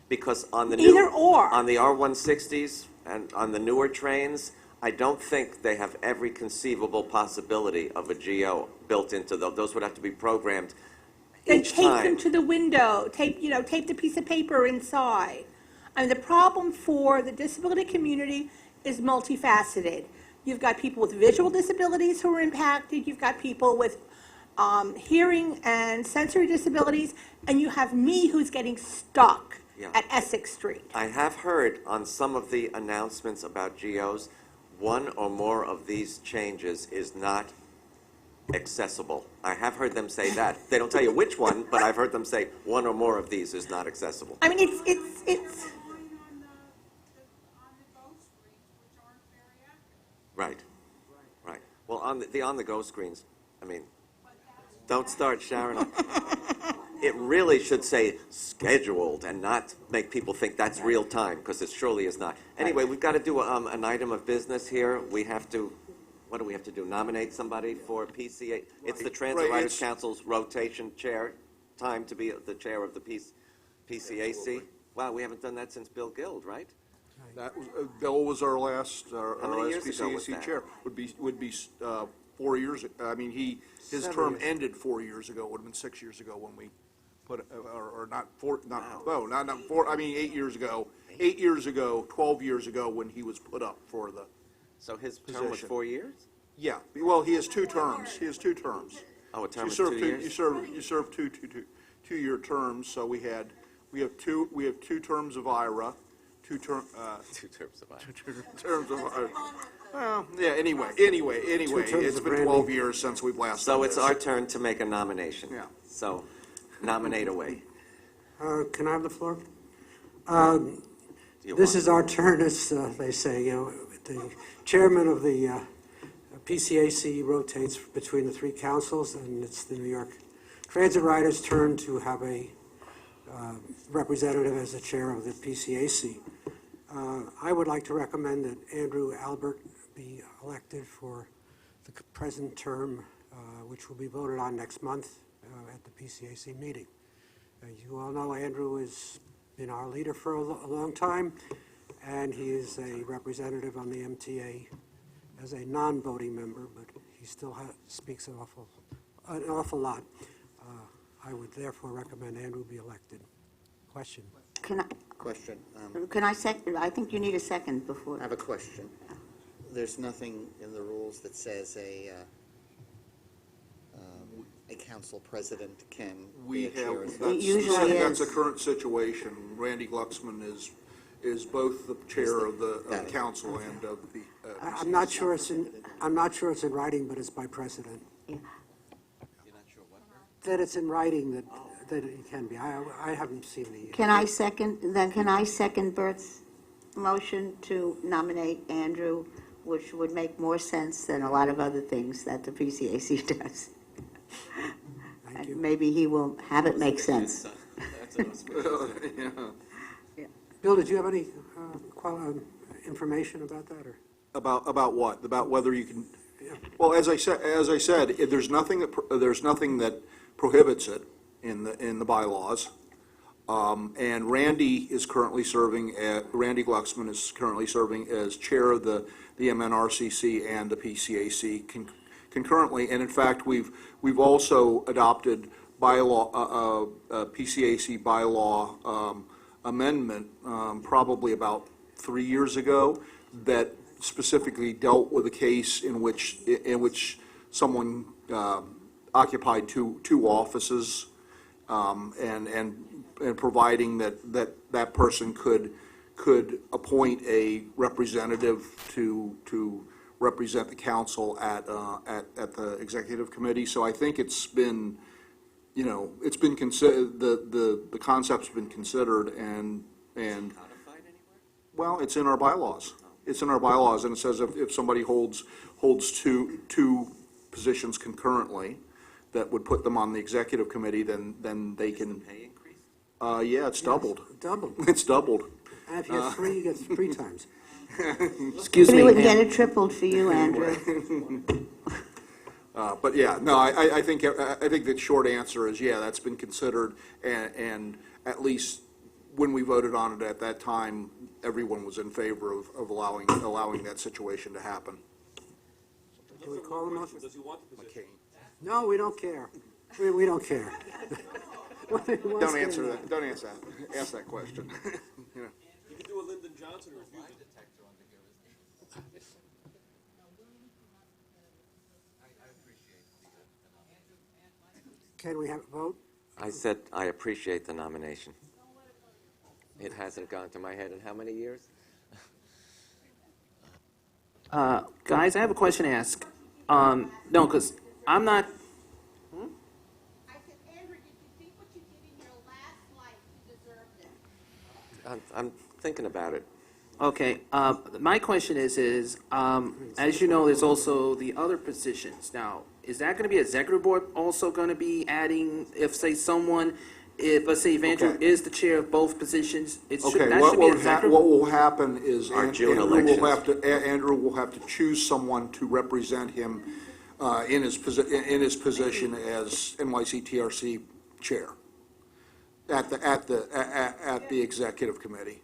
Because on the Either or. on the R160s and on the newer trains, I don't think they have every conceivable possibility of a GO built into those. Those would have to be programmed Then each tape them time. to the window, tape the piece of paper inside. I mean, the problem for the disability community is multifaceted. You've got people with visual disabilities who are impacted, you've got people with hearing and sensory disabilities, and you have me who's getting stuck Yeah. at Essex Street. I have heard on some of the announcements about GOs, one or more of these changes is not accessible. I have heard them say that. They don't tell you which one, but I've heard them say one or more of these is not accessible. I mean, it's, Line on the go screens, which aren't very accurate. Right. Right. Well, on the on-the-go screens, I mean, don't start, Sharon. It really should say scheduled and not make people think that's real time, because it surely is not. Anyway, we've got to do an item of business here. We have to, what do we have to do? Nominate somebody for PCA? It's the Transit Right, Riders it's- Council's rotation chair, time to be the chair of the PCAC. Wow, we haven't done that since Bill Guild, right? That was, Bill was our last How many years ago was PCAC that? chair. Would be 4 years, I mean, his 7 term years. ended 4 years ago, would have been 6 years ago when we put, or not 4, Wow. not 4, I mean, 8 years ago. 8 years ago, 12 years ago, when he was put up for the, So his term was Position. 4 years? Yeah, well, he has two terms. He has two terms. Oh, a term You of serve 2 years? You serve two-year terms, so we have two terms of IRA, Two terms of office. two terms of IRA. Well, yeah, anyway, terms it's of been Randy. 12 years since we've last done So it's this. our turn to make a nomination. Yeah. So nominate away. Can I have the floor? Do you This want- is our turn, as they say. The chairman of the PCAC rotates between the three councils, and it's the New York Transit Riders' turn to have a representative as the chair of the PCAC. I would like to recommend that Andrew Albert be elected for the present term, which will be voted on next month at the PCAC meeting. You all know Andrew has been our leader for a long time, and he is a representative on the MTA as a non-voting member, but he still speaks an awful lot. I would therefore recommend Andrew be elected. Question? Question. Can I I think you need a second before. I have a question. There's nothing in the rules that says a council president can We be a chair have, as well. Usually that's a is. current situation. Randy Glucksman is both the chair of the Got it. council and of the I'm not sure it's in writing, but it's by precedent. Yeah. That it's in writing that it can be. I haven't seen the. Can I second Bert's motion to nominate Andrew, which would make more sense than a lot of other things that the PCAC does. Thank you. And maybe he will have it make sense. Bill, did you have any information about that, or? About what? About whether you can, well, as I said, there's nothing that prohibits it in the bylaws. And Randy Glucksman is currently serving as chair of the MNRCC and the PCAC concurrently. And in fact, we've also adopted bylaw, PCAC bylaw amendment, probably about 3 years ago, that specifically dealt with a case in which someone occupied two offices, and providing that person could appoint a representative to represent the council at the executive committee. So I think it's been, it's been considered, the concept's been considered, and Codified anywhere? well, it's in our bylaws. It's in our bylaws, and it says if somebody holds two positions concurrently, that would put them on the executive committee, then they can. Pay increase? Yeah, it's doubled. Double. It's doubled. And if you have three, you get 3 times. Excuse We me, would get ma'am. it tripled for you, Andrew. But yeah, no, I think the short answer is, yeah, that's been considered, and at least when we voted on it at that time, everyone was in favor of allowing that situation to happen. Can we call him motion? Does he want the position? McCain. No, we don't care. We don't care. Don't answer that. Don't answer that. Ask that question. Yeah. You can do a Lyndon Johnson or refuse it. Can we have a vote? I said I appreciate the nomination. It hasn't gone to my head in how many years? Guys, I have a question to ask. No, because I'm not, I said, Andrew, did you think what you did in your last life, you deserved it? I'm thinking about it. okay, my question is, as you know, there's also the other positions. Now, is that going to be executive board also going to be adding, if, say, let's say if Andrew Okay. is the chair of both positions, Okay, that what should be executive? will happen is Our June Andrew will have to choose someone to represent him in his position as NYCTRC chair at the executive committee.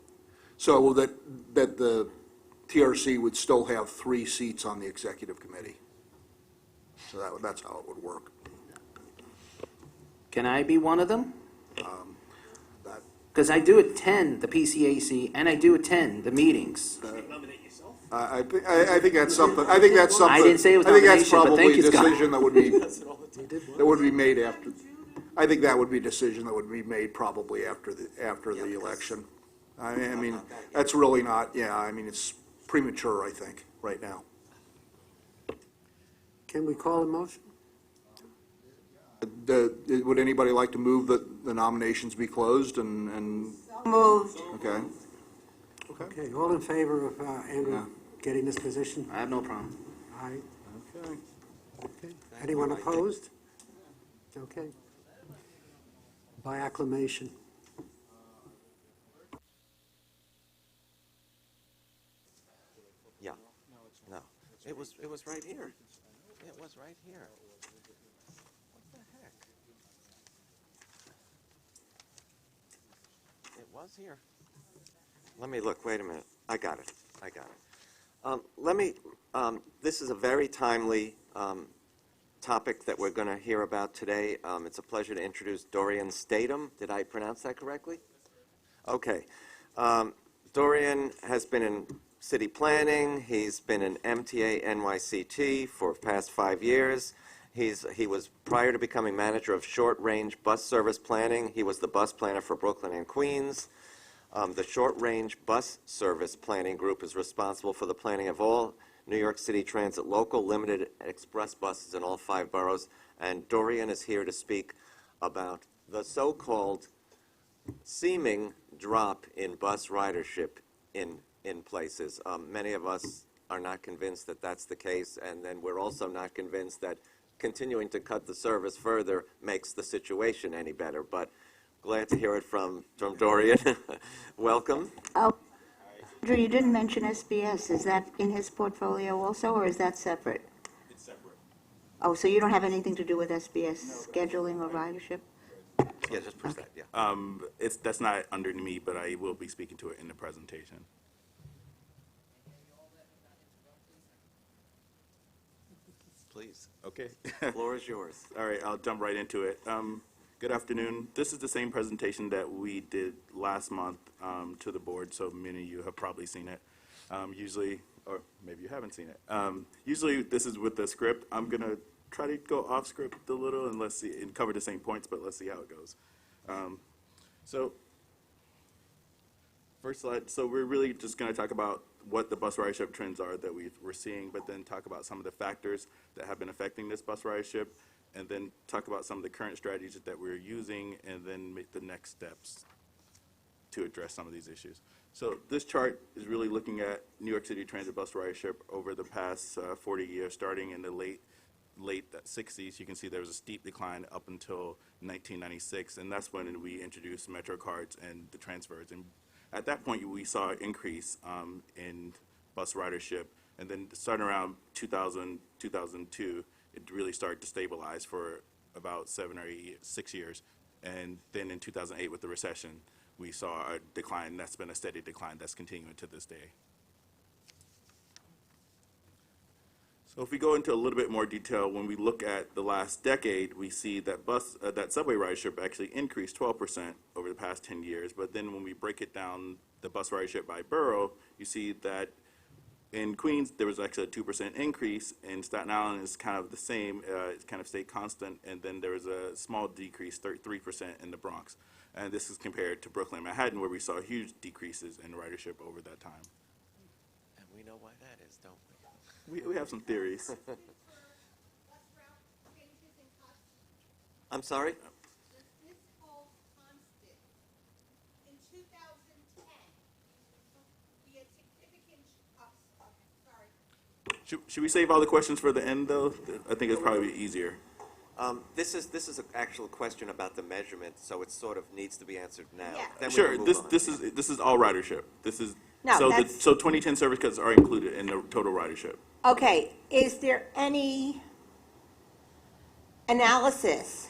So that the TRC would still have 3 seats on the executive committee. So that's how it would work. Can I be one of them? That- Because I do attend the PCAC and I do attend the meetings. Nominate yourself? I think that's something, I think that's something. I didn't say it was I think that's nomination, but thank you, probably a Scott. decision that would be made after, I think that would be a decision that would be made probably after the election. I mean, that's really not, I mean, it's premature, I think, right now. Can we call a motion? Would anybody like to move that the nominations be closed and, Moved. okay? Okay, all in favor of Andrew getting this position? I have no problem. Aye. Okay. Okay. Anyone opposed? Okay. By acclamation. Yeah. No. It was right here. It was right here. What the heck? It was here. Let me look, wait a minute. I got it. This is a very timely topic that we're going to hear about today. It's a pleasure to introduce Dorian Statham. Did I pronounce that correctly? Okay. Dorian has been in city planning. He's been in MTA NYCT for the past 5 years. He was, prior to becoming manager of short-range bus service planning, he was the bus planner for Brooklyn and Queens. The short-range bus service planning group is responsible for the planning of all New York City Transit local, limited, express buses in all 5 boroughs. And Dorian is here to speak about the so-called seeming drop in bus ridership in places. Many of us are not convinced that that's the case, and then we're also not convinced that continuing to cut the service further makes the situation any better. But glad to hear it from Dorian. Welcome. Oh, Andrew, you didn't mention SBS. Is that in his portfolio also, or is that separate? It's separate. Oh, so you don't have anything to do with SBS scheduling or ridership? Yeah, just press that, yeah. That's not under me, but I will be speaking to it in the presentation. Please. Okay. The floor is yours. All right, I'll jump right into it. Good afternoon. This is the same presentation that we did last month to the board, so many of you have probably seen it. Usually, or maybe you haven't seen it. Usually this is with the script. I'm going to try to go off script a little and let's see, and cover the same points, but let's see how it goes. So first slide, so we're really just going to talk about what the bus ridership trends are that we're seeing, but then talk about some of the factors that have been affecting this bus ridership, and then talk about some of the current strategies that we're using, and then make the next steps to address some of these issues. So this chart is really looking at New York City Transit bus ridership over the past 40 years, starting in the late 60s. You can see there was a steep decline up until 1996, and that's when we introduced Metro cards and the transfers. And at that point, we saw an increase in bus ridership, and then starting around 2000, 2002, it really started to stabilize for about 6 years. And then in 2008, with the recession, we saw a decline. That's been a steady decline that's continuing to this day. So if we go into a little bit more detail, when we look at the last decade, we see that that subway ridership actually increased 12% over the past 10 years. But then when we break it down, the bus ridership by borough, you see that in Queens, there was actually a 2% increase. In Staten Island, it's kind of the same. It's kind of stayed constant. And then there was a small decrease, 3% in the Bronx. And this is compared to Brooklyn and Manhattan, where we saw huge decreases in ridership over that time. And we know why that is, don't we? We have some theories. I'm sorry? Does this hold constant? In 2010, we had significant, sorry. Should we save all the questions for the end, though? I think it's probably easier. This is an actual question about the measurement, so it sort of needs to be answered now. Yeah. Then we Sure. can move on. This is all ridership. This is No, so that's- so 2010 service cuts are included in the total ridership. Okay, is there any analysis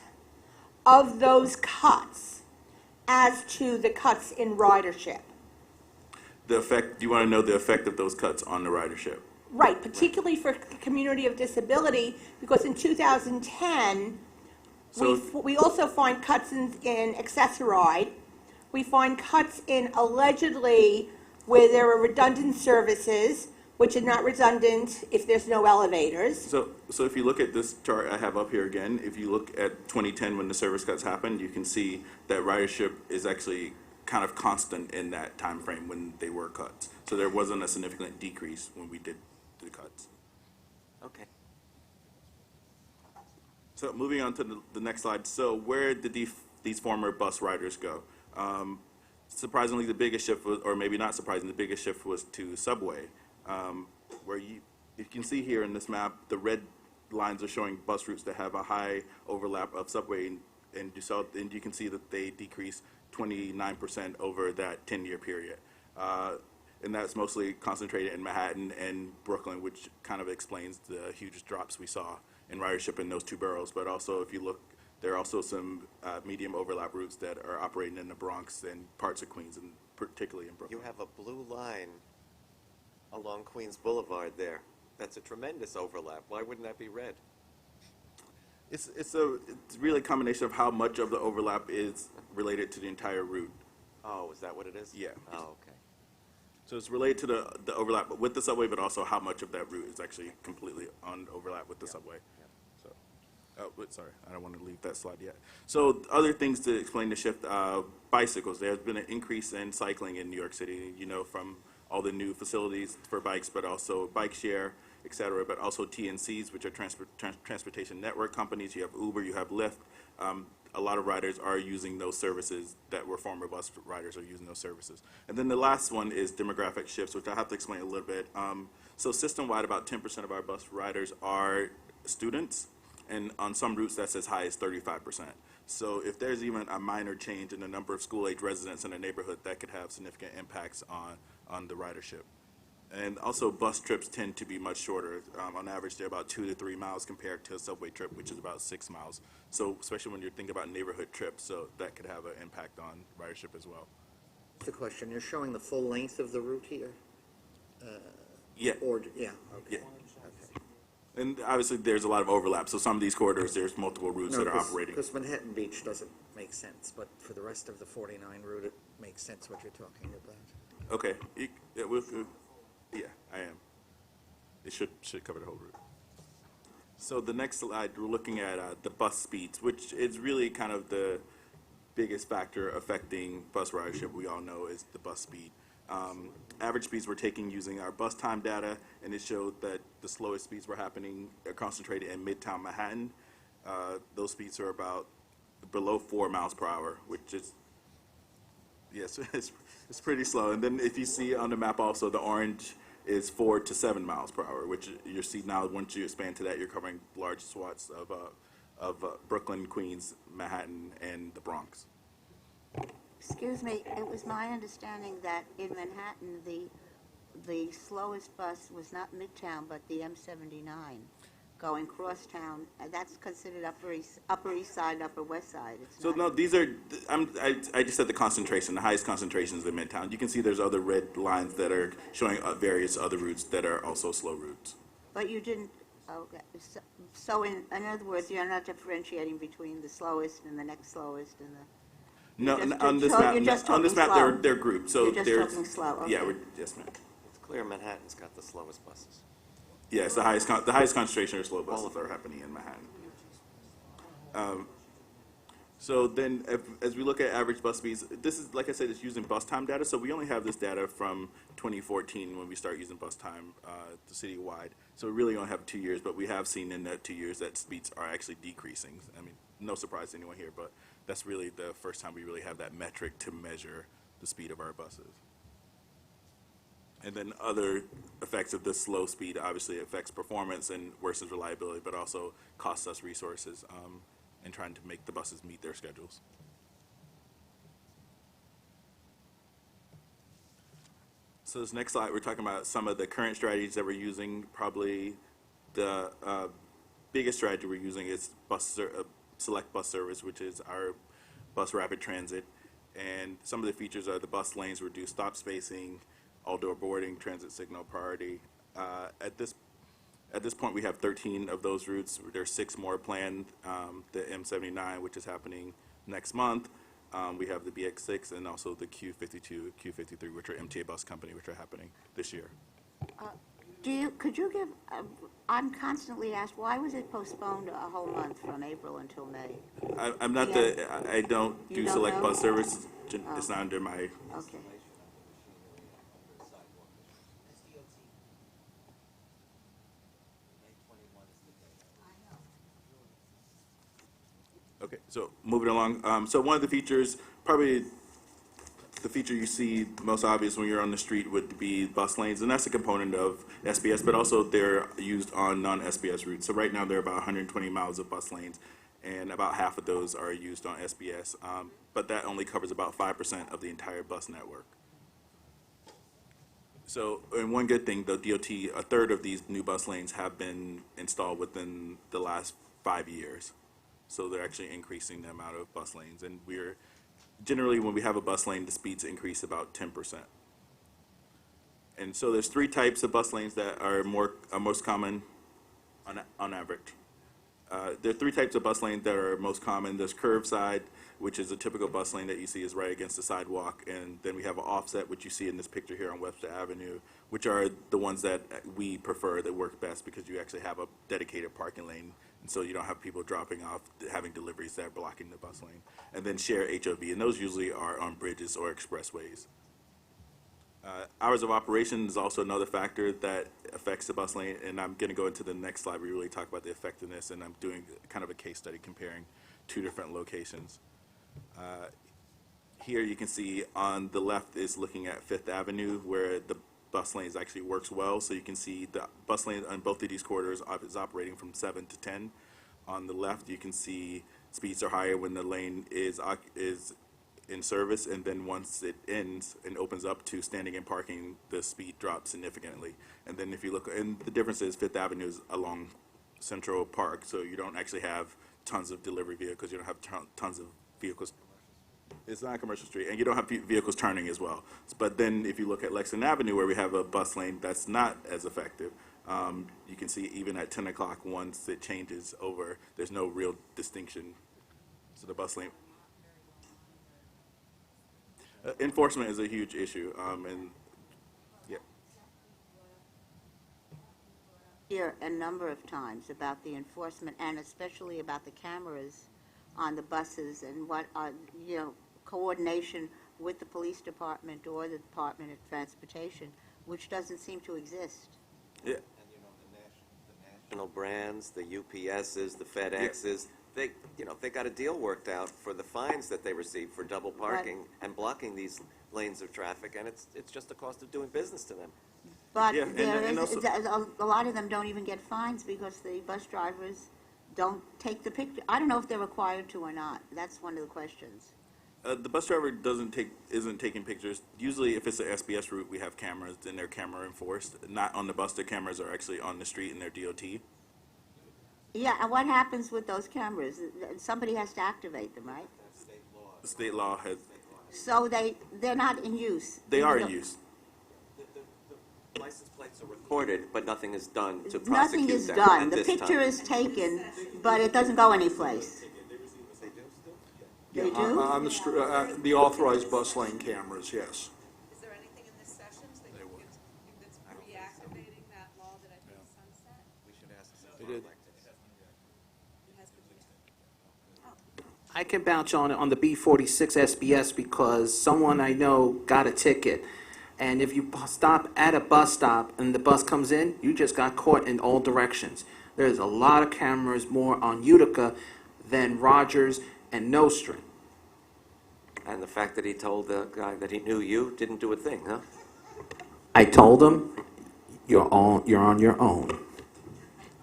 of those cuts as to the cuts in ridership? The effect. Do you want to know the effect of those cuts on the ridership? Right, particularly for the community of disability, because in 2010, we also find cuts in Accessoride. We find cuts in allegedly where there are redundant services, which is not redundant if there's no elevators. So if you look at this chart I have up here again, if you look at 2010 when the service cuts happened, you can see that ridership is actually kind of constant in that time frame when they were cuts. So there wasn't a significant decrease when we did the cuts. Okay. So moving on to the next slide. So where did these former bus riders go? Surprisingly, the biggest shift was, or maybe not surprisingly, the biggest shift was to subway, where you can see here in this map, the red lines are showing bus routes that have a high overlap of subway, and you can see that they decreased 29% over that 10-year period. And that's mostly concentrated in Manhattan and Brooklyn, which kind of explains the huge drops we saw in ridership in those two boroughs. But also, if you look, there are also some medium overlap routes that are operating in the Bronx and parts of Queens, and particularly in Brooklyn. You have a blue line along Queens Boulevard there. That's a tremendous overlap. Why wouldn't that be red? It's really a combination of how much of the overlap is related to the entire route. Oh, is that what it is? Yeah. Oh, okay. So it's related to the overlap with the subway, but also how much of that route is actually completely on overlap with the subway. So, sorry, I don't want to leave that slide yet. So other things to explain the shift, bicycles. There's been an increase in cycling in New York City, you know, from all the new facilities for bikes, but also bike share, et cetera, but also TNCs, which are transportation network companies. You have Uber, you have Lyft. A lot of riders are using those services that were former bus riders are using those services. And then the last one is demographic shifts, which I have to explain a little bit. So system-wide, about 10% of our bus riders are students, and on some routes that's as high as 35%. So if there's even a minor change in the number of school-age residents in a neighborhood, that could have significant impacts on the ridership. And also, bus trips tend to be much shorter. On average, they're about 2 to 3 miles compared to a subway trip, which is about 6 miles. So especially when you're thinking about neighborhood trips, so that could have an impact on ridership as well. The question, you're showing the full length of the route here? Yeah. Or, yeah, okay. Yeah. And obviously, there's a lot of overlap. So some of these corridors, there's multiple routes that are operating. Because Manhattan Beach doesn't make sense, but for the rest of the 49 route, it makes sense what you're talking about. Okay. Yeah, I am. It should cover the whole route. So the next slide, we're looking at the bus speeds, which is really kind of the biggest factor affecting bus ridership. We all know is the bus speed. Average speeds we're taking using our bus time data, and it showed that the slowest speeds were concentrated in Midtown Manhattan. Those speeds are about below 4 miles per hour, which is, yes, it's pretty slow. And then if you see on the map also, the orange is 4 to 7 miles per hour, which you see now once you expand to that, you're covering large swaths of Brooklyn, Queens, Manhattan, and the Bronx. Excuse me, it was my understanding that in Manhattan, the slowest bus was not Midtown, but the M79 going crosstown. That's considered Upper East Side, Upper West Side. It's So not- no, these are, I just said the concentration, the highest concentrations in Midtown. You can see there's other red lines that are showing various other routes that are also slow routes. But you didn't, okay, so in other words, you're not differentiating between the slowest and the next slowest and the... No, Just- on this so map, you're just on this map, talking they're grouped. So You're just there's, talking slow, yeah, okay. yes, ma'am. It's clear Manhattan's got the slowest buses. Yeah, it's the highest concentration of slow buses that are happening in Manhattan. So then, as we look at average bus speeds, this is, like I said, it's using bus time data. So we only have this data from 2014 when we start using bus time citywide. So we really only have 2 years, but we have seen in that 2 years that speeds are actually decreasing. I mean, no surprise to anyone here, but that's really the first time we really have that metric to measure the speed of our buses. And then other effects of this slow speed obviously affects performance and worsens reliability, but also costs us resources in trying to make the buses meet their schedules. So this next slide, we're talking about some of the current strategies that we're using. Probably the biggest strategy we're using is select bus service, which is our bus rapid transit. And some of the features are the bus lanes, reduced stop spacing, all-door boarding, transit signal priority. At this point, we have 13 of those routes. There's 6 more planned. The M79, which is happening next month. We have the BX6 and also the Q52, Q53, which are MTA Bus Company, which are happening this year. Could you give, I'm constantly asked, why was it postponed a whole month from April until May? I'm not I don't You do don't select know? bus service. It's not under my, Okay. okay, so moving along. So one of the features, probably the feature you see most obvious when you're on the street would be bus lanes, and that's a component of SBS, but also they're used on non-SBS routes. So right now, there are about 120 miles of bus lanes, and about half of those are used on SBS, but that only covers about 5% of the entire bus network. So, and one good thing, the DOT, a third of these new bus lanes have been installed within the last 5 years. So they're actually increasing the amount of bus lanes, and we're generally, when we have a bus lane, the speeds increase about 10%. And so there's 3 types of bus lanes that are most common on average. There are 3 types of bus lanes that are most common. There's curved side, which is a typical bus lane that you see is right against the sidewalk, and then we have an offset, which you see in this picture here on Webster Avenue, which are the ones that we prefer, that work best because you actually have a dedicated parking lane, and so you don't have people dropping off, having deliveries that are blocking the bus lane. And then share HOV, and those usually are on bridges or expressways. Hours of operation is also another factor that affects the bus lane, and I'm going to go into the next slide where we really talk about the effectiveness, and I'm doing kind of a case study comparing 2 different locations. Here you can see on the left is looking at Fifth Avenue, where the bus lanes actually works well. So you can see the bus lane on both of these corridors is operating from 7 to 10. On the left, you can see speeds are higher when the lane is in service, and then once it ends and opens up to standing and parking, the speed drops significantly. And then if you look, and the difference is Fifth Avenue is along Central Park, so you don't actually have tons of delivery vehicles. You don't have tons of vehicles. It's not a commercial street, and you don't have vehicles turning as well. But then if you look at Lexington Avenue, where we have a bus lane that's not as effective, you can see even at 10 o'clock, once it changes over, there's no real distinction. So the bus lane. Enforcement is a huge issue, and yeah. Here a number of times about the enforcement and especially about the cameras on the buses and what are, coordination with the police department or the Department of Transportation, which doesn't seem to exist. Yeah. And the national brands, the UPSs, the FedExes, they got a deal worked out for the fines that they receive for double parking and blocking these lanes of traffic, and it's just the cost of doing business to them. But Yeah, there and is, also- a lot of them don't even get fines because the bus drivers don't take the picture. I don't know if they're required to or not. That's one of the questions. The bus driver isn't taking pictures. Usually, if it's an SBS route, we have cameras, and they're camera enforced. Not on the bus, the cameras are actually on the street and they're DOT. Yeah, and what happens with those cameras? Somebody has to activate them, right? The state law has, So they're not in use. they are in Even though- use. The license plates are recorded, but nothing is done to prosecute Nothing is them done. at The this picture time. is taken, but it doesn't go anyplace. They do? On the authorized bus lane cameras, yes. Is there anything in this session that you think that's reactivating that law that I think sunset? We should ask They did. It has been I can vouch on the B46 SBS because someone I know got a ticket. And if you stop at a bus stop and the bus comes in, you just got caught in all directions. There's a lot of cameras more on Utica than Rogers and Nostrand. And the fact that he told the guy that he knew you didn't do a thing, huh? I told him, you're on your own.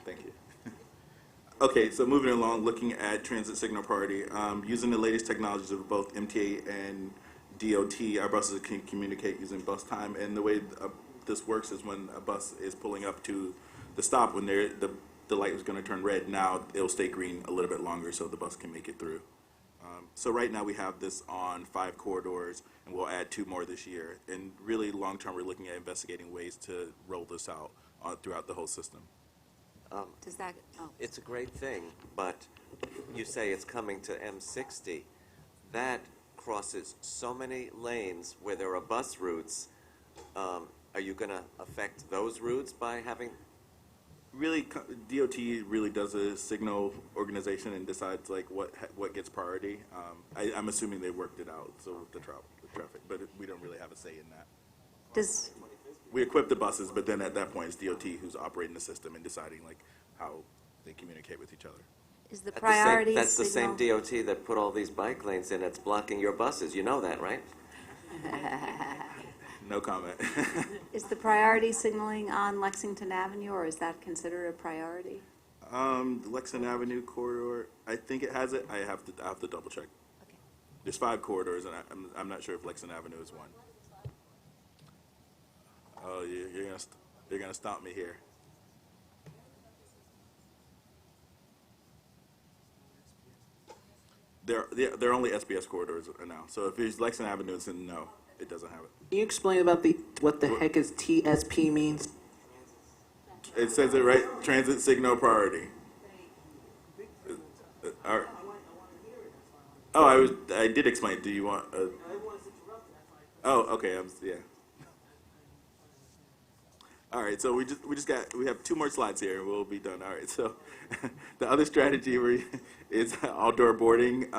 Thank you. Okay, so moving along, looking at transit signal priority, using the latest technologies of both MTA and DOT, our buses can communicate using bus time, and the way this works is when a bus is pulling up to the stop, when the light is going to turn red, now it'll stay green a little bit longer so the bus can make it through. So right now we have this on 5 corridors, and we'll add 2 more this year. And really, long-term, we're looking at investigating ways to roll this out throughout the whole system. Does that, It's a great thing, but you say it's coming to M60. That crosses so many lanes where there are bus routes. Are you going to affect those routes by having, Really, DOT really does a signal organization and decides like what gets priority. I'm assuming they worked it out, so with the traffic, but we don't really have a say in that. Does, We equip the buses, but then at that point, it's DOT who's operating the system and deciding like how they communicate with each other. is the that's priority that's the same signal? DOT that put all these bike lanes in that's blocking your buses. You know that, right? No comment. Is the priority signaling on Lexington Avenue, or is that considered a priority? The Lexington Avenue corridor, I think it has it. I have to double check. Okay. There's 5 corridors, and I'm not sure if Lexington Avenue is one. Oh, you're gonna stomp me here. They're only SBS corridors now. So if it's Lexington Avenue, then no, it doesn't have it. Can you explain about what the heck is TSP means? It says it right. Transit signal priority. All right. Oh, I did explain. Do you want? Oh, okay. Yeah. All right. So we have 2 more slides here, and we'll be done. All right. So the other strategy is outdoor boarding.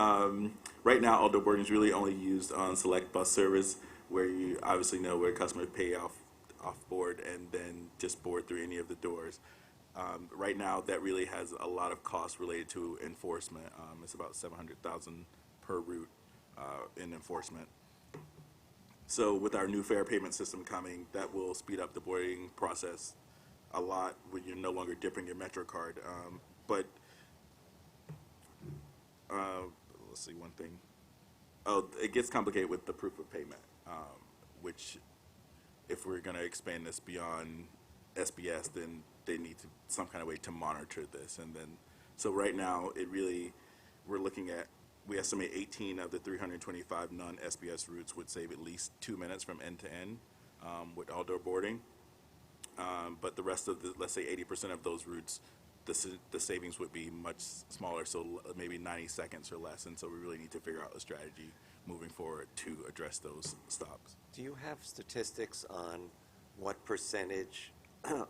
Right now, outdoor boarding is really only used on select bus service, where you obviously know where customers pay off board and then just board through any of the doors. Right now, that really has a lot of costs related to enforcement. It's about $700,000 per route in enforcement. So with our new fare payment system coming, that will speed up the boarding process a lot when you're no longer dipping your Metro card. But let's see one thing. Oh, it gets complicated with the proof of payment, which if we're going to expand this beyond SBS, then they need some kind of way to monitor this. And then, so right now, we estimate 18 of the 325 non-SBS routes would save at least 2 minutes from end to end with outdoor boarding. But the rest of let's say 80% of those routes, the savings would be much smaller, so maybe 90 seconds or less. And so we really need to figure out a strategy moving forward to address those stops. Do you have statistics on what percentage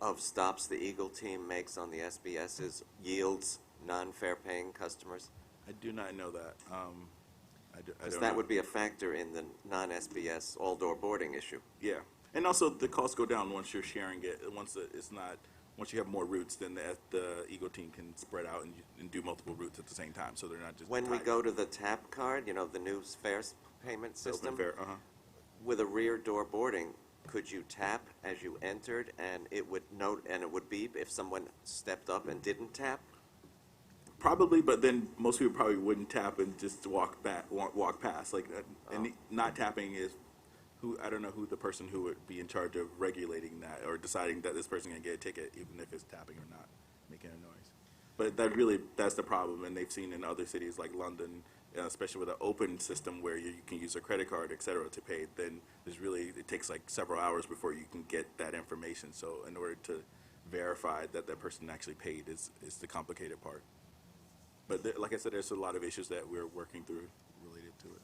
of stops the Eagle team makes on the SBS's yields non-fare paying customers? I do not know that. Because that would be a factor in the non-SBS all-door boarding issue. Yeah, and also the costs go down once you're sharing it. Once you have more routes, then the Eagle team can spread out and do multiple routes at the same time, so they're not just When we tied. go to the TAP card, the new fare payment system, Open fare, with a rear door boarding, could you tap as you entered and it would note and it would beep if someone stepped up and didn't tap? Probably, but then most people probably wouldn't tap and just walk past. And not tapping is I don't know who the person who would be in charge of regulating that or deciding that this person can get a ticket, even if it's tapping or not, making a noise. But that's the problem, and they've seen in other cities like London, especially with an open system where you can use a credit card, et cetera, to pay, then it takes like several hours before you can get that information. So in order to verify that that person actually paid is the complicated part. But like I said, there's a lot of issues that we're working through related to it.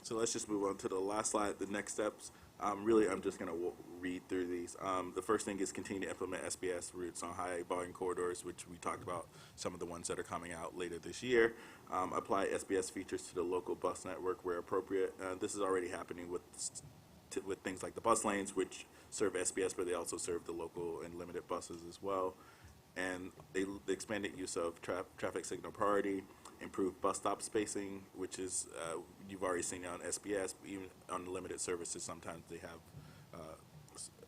So let's just move on to the last slide, the next steps. I'm just going to read through these. The first thing is continue to implement SBS routes on high volume corridors, which we talked about some of the ones that are coming out later this year. Apply SBS features to the local bus network where appropriate. This is already happening with things like the bus lanes, which serve SBS, but they also serve the local and limited buses as well. And the expanded use of traffic signal priority, improved bus stop spacing, which is, you've already seen on SBS, even on limited services, sometimes they have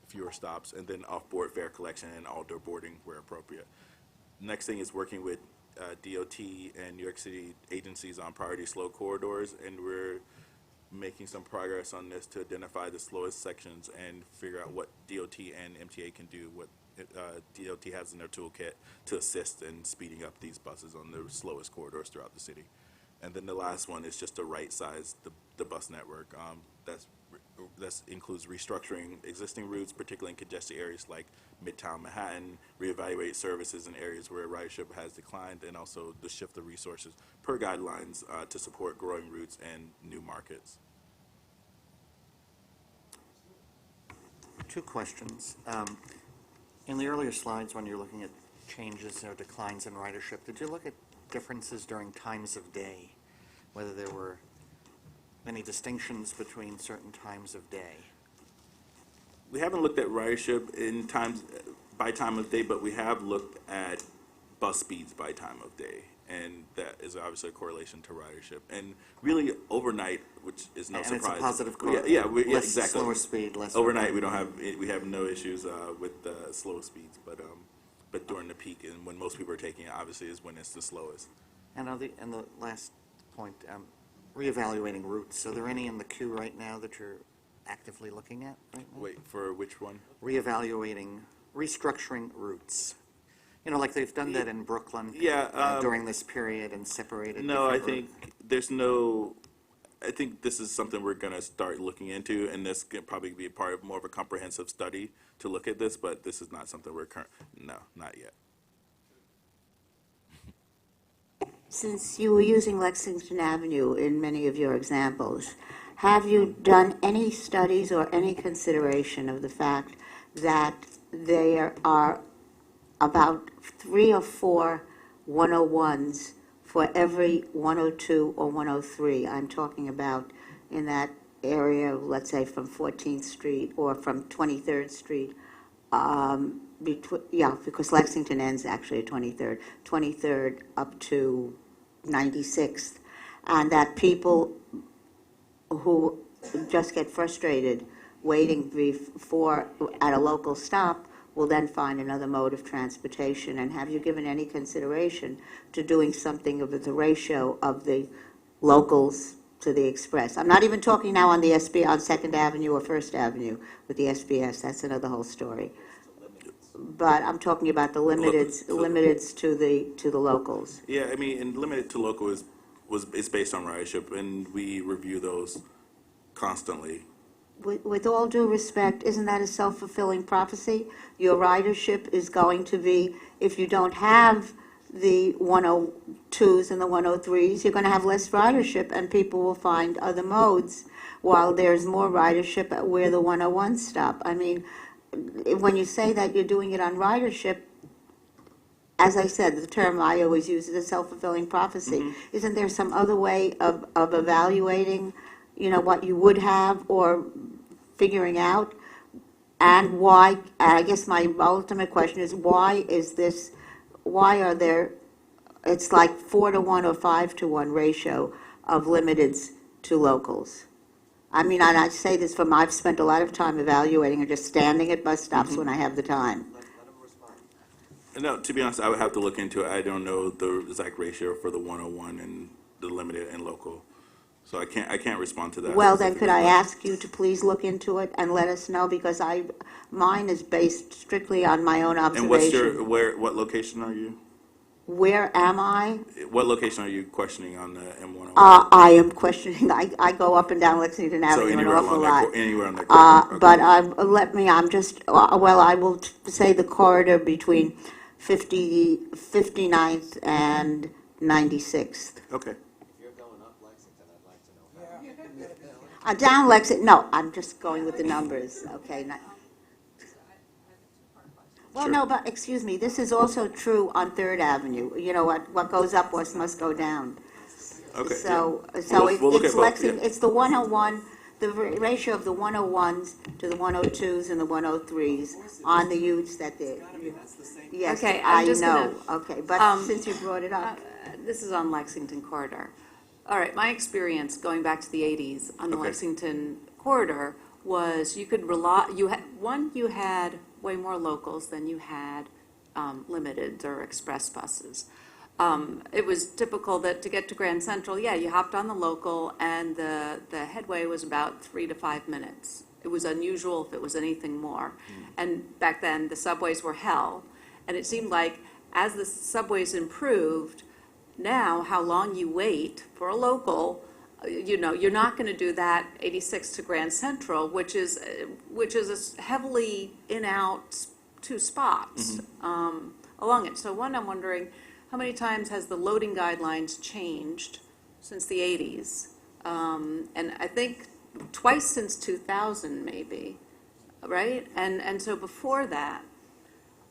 fewer stops, and then off-board fare collection and outdoor boarding where appropriate. Next thing is working with DOT and New York City agencies on priority slow corridors, and we're making some progress on this to identify the slowest sections and figure out what DOT and MTA can do, what DOT has in their toolkit to assist in speeding up these buses on the slowest corridors throughout the city. And then the last one is just to right size the bus network. That includes restructuring existing routes, particularly in congested areas like Midtown Manhattan, reevaluate services in areas where ridership has declined, and also to shift the resources per guidelines to support growing routes and new markets. Two questions. In the earlier slides, when you're looking at changes or declines in ridership, did you look at differences during times of day? Whether there were any distinctions between certain times of day? We haven't looked at ridership in times by time of day, but we have looked at bus speeds by time of day, and that is obviously a correlation to ridership. And really, overnight, which is no And surprise. it's a positive Yeah, correlation. yeah, yeah, Less exactly. slower speed, less. Overnight, we have no issues with the slow speeds, but during the peak and when most people are taking it, obviously, is when it's the slowest. And the last point, reevaluating routes. Are there any in the queue right now that you're actively looking at right now? Wait, for which one? Reevaluating, restructuring routes. You know, like they've done that in Brooklyn. Yeah, during this period and separated. No, I different think there's no. I think this is something we're going to start looking into, and this can probably be part of more of a comprehensive study to look at this. But this is not something we're No, not yet. Since you were using Lexington Avenue in many of your examples, have you done any studies or any consideration of the fact that there are about 3 or 4 101s for every 102 or 103? I'm talking about in that area, let's say from 14th Street or from 23rd Street. Because Lexington ends actually at 23rd up to 96th, and that people who just get frustrated waiting before at a local stop will then find another mode of transportation. And have you given any consideration to doing something of the ratio of the locals to the express? I'm not even talking now on the on 2nd Avenue or 1st Avenue with the SBS. That's another whole story. But I'm talking about the limiteds to the locals. Yeah, I mean, and limited to local is based on ridership, and we review those constantly. With all due respect, isn't that a self-fulfilling prophecy? Your ridership is going to be, if you don't have the 102s and the 103s, you're going to have less ridership, and people will find other modes, while there's more ridership at where the 101s stop. I mean, when you say that you're doing it on ridership, as I said, the term I always use is a self-fulfilling prophecy. Mm-hmm. Isn't there some other way of evaluating, what you would have or figuring out? And why, I guess my ultimate question is, why are there, it's like 4-to-1 or 5-to-1 ratio of limiteds to locals? I mean, and I say this from, I've spent a lot of time evaluating and just standing at bus stops when I have the time. No, to be honest, I would have to look into it. I don't know the exact ratio for the 101 and the limited and local, so I can't respond to that. Well, then could I ask you to please look into it and let us know, because mine is based strictly on my own observation. And what location are you? Where am I? What location are you questioning on the M101? I am questioning. I go up and down Lexington Avenue an awful lot. Anywhere on that corridor. Okay. But I will say the corridor between 59th and 96th. Okay. If you're going up Lexington, I'd like to know how. Down Lexington, no, I'm just going with the numbers, okay? Well, Sure. no, but, excuse me, this is also true on 3rd Avenue. What goes up must go down. Okay. So We'll look it's at both, Lexington, yeah. it's the 101, the ratio of the 101s to the 102s and the 103s on the utes that they. Yes, Okay, I'm I just know, gonna- okay, but since you brought it up. This is on Lexington corridor. All right, my experience going back to the 80s on the Okay. Lexington corridor was you could you had way more locals than you had limited or express buses. It was typical that to get to Grand Central, you hopped on the local, and the headway was about 3 to 5 minutes. It was unusual if it was anything more. And back then, the subways were hell. And it seemed like as the subways improved, now how long you wait for a local, you're not going to do that 86 to Grand Central, which is a heavily in-out 2 spots along it. So I'm wondering, how many times has the loading guidelines changed since the 80s? And I think twice since 2000, maybe. right? And so before that,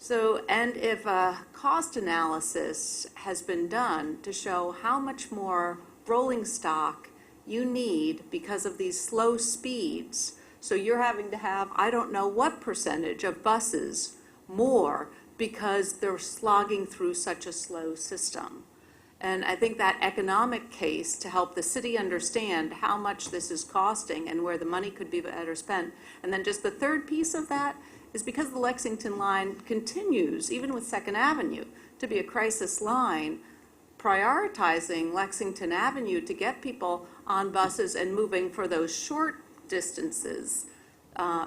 and if a cost analysis has been done to show how much more rolling stock you need because of these slow speeds, so you're having to have, I don't know what percentage of buses more because they're slogging through such a slow system. And I think that economic case to help the city understand how much this is costing and where the money could be better spent. And then just the third piece of that is because the Lexington line continues, even with Second Avenue, to be a crisis line, prioritizing Lexington Avenue to get people on buses and moving for those short distances,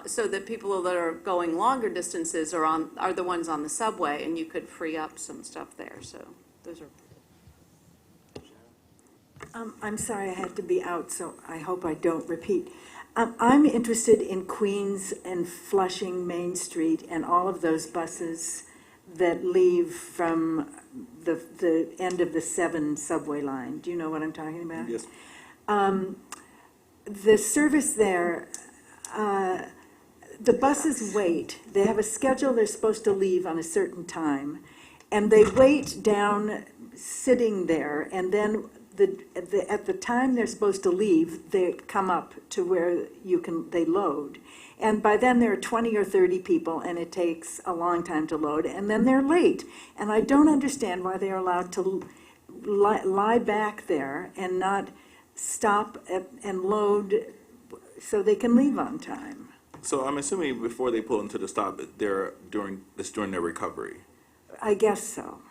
so that people that are going longer distances are the ones on the subway, and you could free up some stuff there. So those are. I'm sorry I had to be out, so I hope I don't repeat. I'm interested in Queens and Flushing Main Street and all of those buses that leave from the end of the 7 subway line. Do you know what I'm talking about? Yes. The service there, the buses wait. They have a schedule they're supposed to leave on a certain time, and they wait down sitting there, and then at the time they're supposed to leave, they come up to where they load. And by then there are 20 or 30 people, and it takes a long time to load, and then they're late. And I don't understand why they're allowed to lie back there and not stop and load so they can leave on time. So I'm assuming before they pull into the stop, it's during their recovery. I guess so.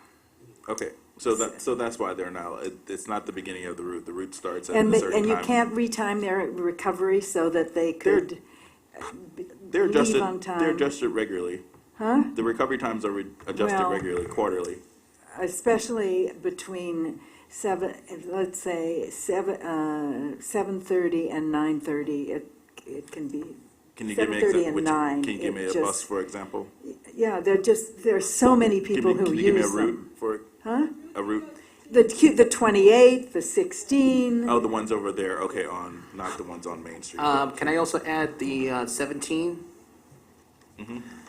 Okay, so that's why they're now. It's not the beginning of the route. The route starts at And a certain time. you can't retime their recovery so that they could They're leave adjusted. on time. They're adjusted regularly. Huh? The recovery times are adjusted Well- regularly, quarterly. Especially between 7:30 and 9:30, it can be. Can you give me 7:30 and 9. Can you give me It a bus, just- for example? Yeah, there's so many people who Can you give me a use route them. for Huh? a route? The 28, the 16. Oh, the ones over there. Okay, not the ones on Main Street. Can I also add the 17?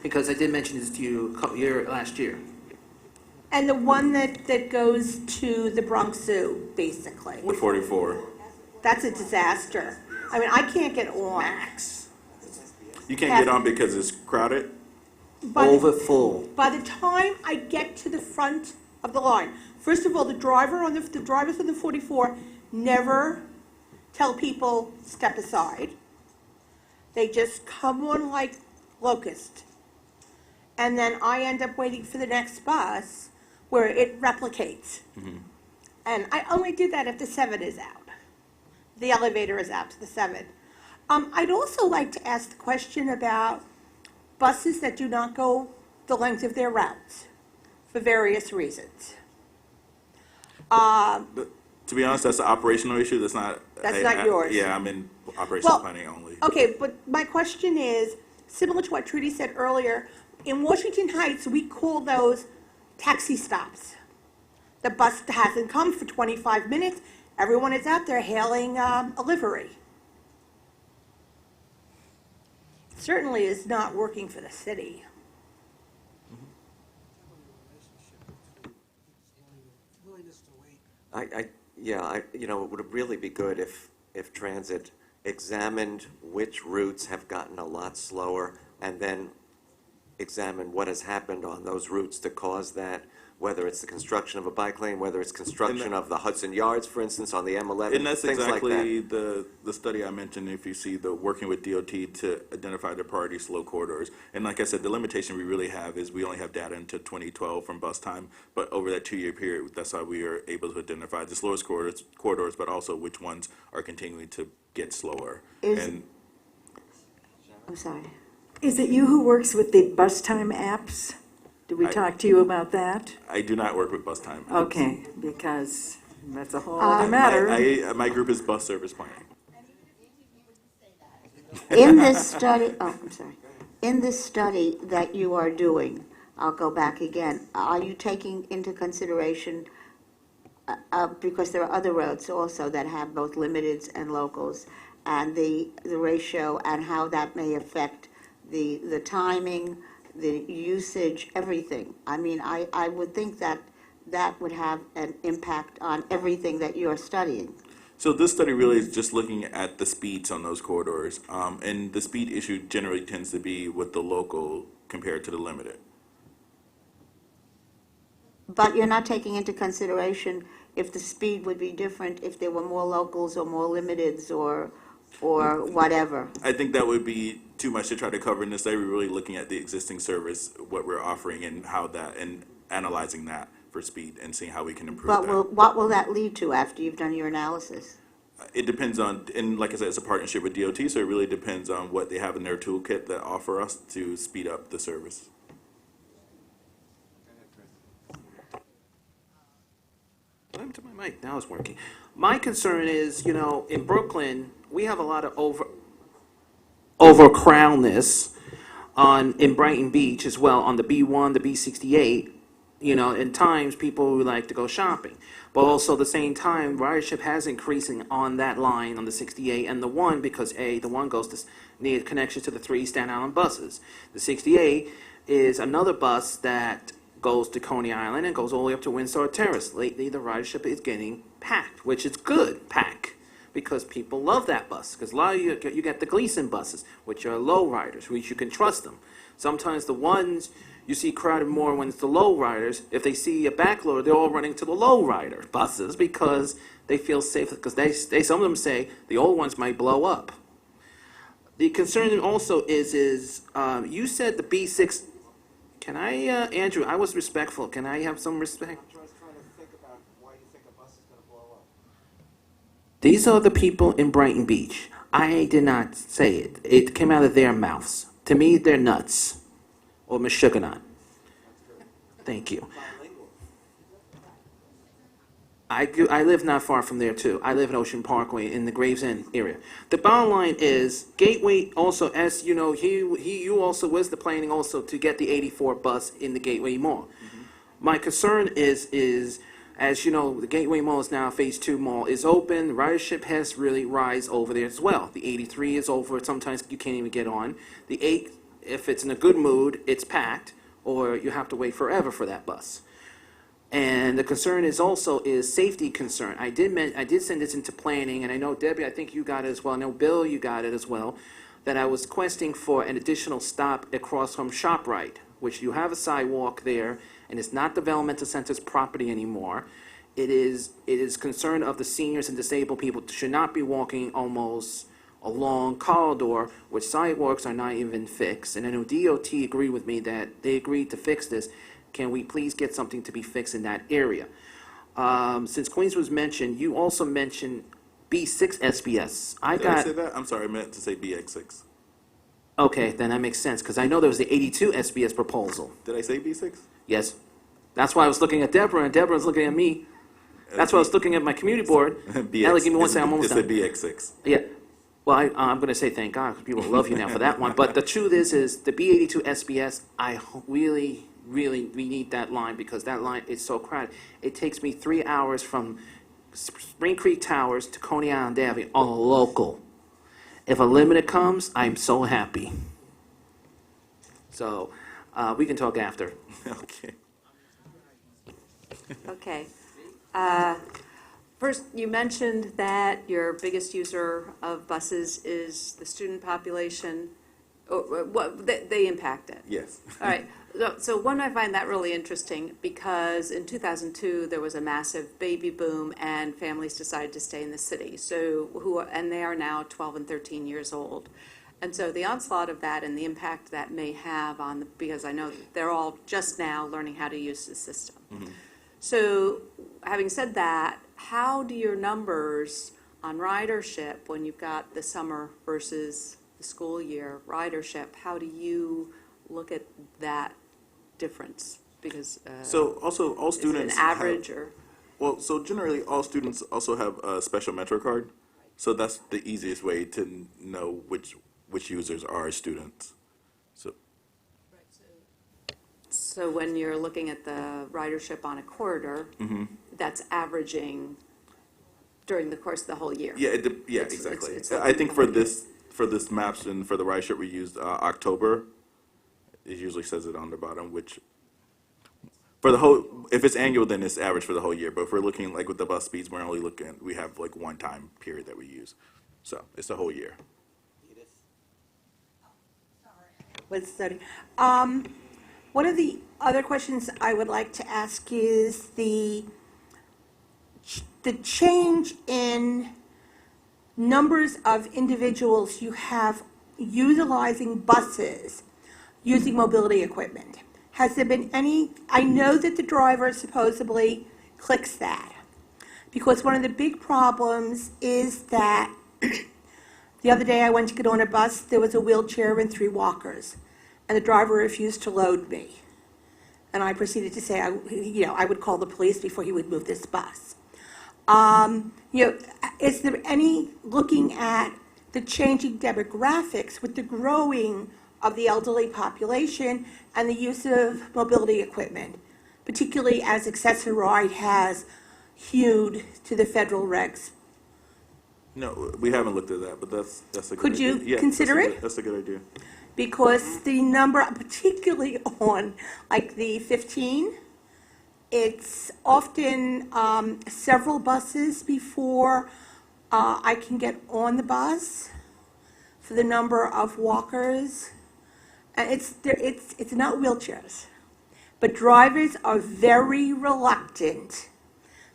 Because I did mention this to you last year. And the one that goes to the Bronx Zoo, basically. The 44. That's a disaster. I mean, I can't get on. You can't get on because it's crowded. Overfull. By the time I get to the front of the line, first of all, the drivers on the 44 never tell people step aside. They just come on like locust. And then I end up waiting for the next bus where it replicates. And I only do that if the 7 is out. The elevator is out to the 7. I'd also like to ask the question about buses that do not go the length of their routes for various reasons. To be honest, that's an operational issue. That's not Yours. Yeah, I'm in operations Well, planning only. Okay, but my question is, similar to what Trudy said earlier, in Washington Heights, we call those taxi stops. The bus hasn't come for 25 minutes. Everyone is out there hailing a livery. Certainly is not working for the city. It would really be good if transit examined which routes have gotten a lot slower and then examine what has happened on those routes to cause that, whether it's the construction of a bike lane, whether it's construction of the Hudson Yards, for instance, on the M11, And that's things like that. exactly the study I mentioned, if you see the working with DOT to identify the priority slow corridors. And like I said, the limitation we really have is we only have data until 2012 from bus time, but over that 2-year period, that's how we are able to identify the slowest corridors, but also which ones are continuing to get slower. I'm sorry. Is it you who works with the bus time apps? Did we talk to you about that? I do not work with bus time. Okay, because that's a whole other matter. My group is bus service planning. In this study, in this study that you are doing, I'll go back again, are you taking into consideration, because there are other roads also that have both limiteds and locals, and the ratio and how that may affect the timing, the usage, everything. I mean, I would think that that would have an impact on everything that you're studying. So this study really is just looking at the speeds on those corridors, and the speed issue generally tends to be with the local compared to the limited. But you're not taking into consideration if the speed would be different if there were more locals or more limiteds or whatever. I think that would be too much to try to cover in this study. We're really looking at the existing service, what we're offering, and how that, and analyzing that for speed and seeing how we can improve But that. what will that lead to after you've done your analysis? It depends on, and like I said, it's a partnership with DOT, so it really depends on what they have in their toolkit that offer us to speed up the service. What happened to my mic? Now it's working. My concern is, in Brooklyn, we have a lot of overcrowdedness in Brighton Beach as well, on the B1, the B68. In times people would like to go shopping. But also at the same time, ridership has increasing on that line, on the 68 and the 1, because the 1 goes to near connection to the 3 Staten Island buses. The 68 is another bus that goes to Coney Island and goes all the way up to Windsor Terrace. Lately, the ridership is getting packed, which is good, because people love that bus. Because a lot of you get the Gleason buses, which are low riders, which you can trust them. Sometimes the ones you see crowded more when it's the low riders. If they see a backloader, they're all running to the low rider buses because they feel safe. Because some of them say the old ones might blow up. The concern also is you said the B6. Can I, Andrew? I was respectful. Can I have some respect? I'm just trying to think about why you think a bus is going to blow up. These are the people in Brighton Beach. I did not say it. It came out of their mouths. To me, they're nuts. Or Meshuggah. Thank you. I live not far from there, too. I live in Ocean Parkway in the Gravesend area. The bottom line is, Gateway also, as you know, you also was the planning also to get the 84 bus in the Gateway Mall. Mm-hmm. My concern is, as you know, the Gateway Mall is now, Phase 2 Mall is open. Ridership has really rise over there as well. The 83 is over. Sometimes you can't even get on. The 8, if it's in a good mood, it's packed, or you have to wait forever for that bus. And the concern is also safety concern. I did send this into planning, and I know Debbie, I think you got it as well. I know Bill, you got it as well. That I was requesting for an additional stop across from ShopRite, which you have a sidewalk there, and it's not developmental center's property anymore. It is concern of the seniors and disabled people should not be walking almost a long corridor which sidewalks are not even fixed. And I know DOT agreed with me that they agreed to fix this. Can we please get something to be fixed in that area? Since Queens was mentioned, you also mentioned B6 SBS. Did I say that? I'm sorry, I meant to say BX6. Okay, then that makes sense, because I know there was the 82 SBS proposal. Did I say B6? Yes. That's why I was looking at Deborah, and Deborah was looking at me. That's why I was looking at my community board. Ellie, give me one second, I'm almost done. It's a BX6. Yeah. Well, I'm going to say thank God, because people love you now for that one. But the truth is the B82 SBS, we need that line, because that line is so crowded. It takes me 3 hours from Spring Creek Towers to Coney Island Avenue on a local. If a limited comes, I'm so happy. So we can talk after. Okay. Okay. First, you mentioned that your biggest user of buses is the student population. They impact it. Yes. All right. So one, I find that really interesting because in 2002 there was a massive baby boom and families decided to stay in the city. And they are now 12 and 13 years old. And so the onslaught of that and the impact that may have on because I know they're all just now learning how to use the system. Mm-hmm. So having said that, how do your numbers on ridership when you've got the summer versus the school year ridership, how do you look at that difference? Because so also all students is it an average so generally all students also have a special Metro card, so that's the easiest way to know which users are students. So when you're looking at the ridership on a corridor, mm-hmm. that's averaging during the course of the whole year. Yeah, exactly. I think for for this maps and for the ridership, we used October. It usually says it on the bottom, which for the whole, if it's annual, then it's average for the whole year. But if we're looking like with the bus speeds, we're only looking, we have like one time period that we use. So it's the whole year. With study. One of the other questions I would like to ask is the change in numbers of individuals you have utilizing buses, using mobility equipment. Has there been any, I know that the driver supposedly clicks that, because one of the big problems is that the other day I went to get on a bus, there was a wheelchair and 3 walkers, and the driver refused to load me. And I proceeded to say, I would call the police before he would move this bus. Is there any looking at the changing demographics with the growing of the elderly population and the use of mobility equipment, particularly as Access-a-Ride has hewed to the federal regs? No, we haven't looked at that, but that's a good Could idea. you Yeah, consider it? That's a good idea. Because the number, particularly on like the 15, it's often several buses before I can get on the bus for the number of walkers. And it's not wheelchairs, but drivers are very reluctant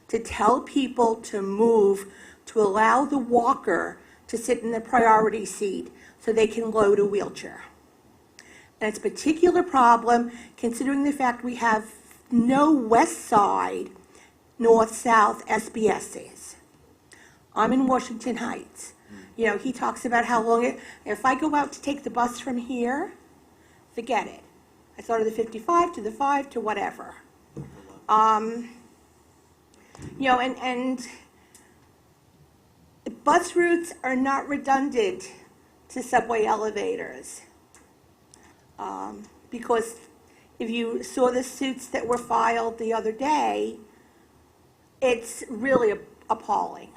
to tell people to move, to allow the walker to sit in the priority seat so they can load a wheelchair. And it's a particular problem considering the fact we have no west side, north-south SBSs. I'm in Washington Heights. He talks about how long if I go out to take the bus from here, forget it. I start at the 55 to the 5 to whatever. And bus routes are not redundant to subway elevators. Because if you saw the suits that were filed the other day, it's really appalling.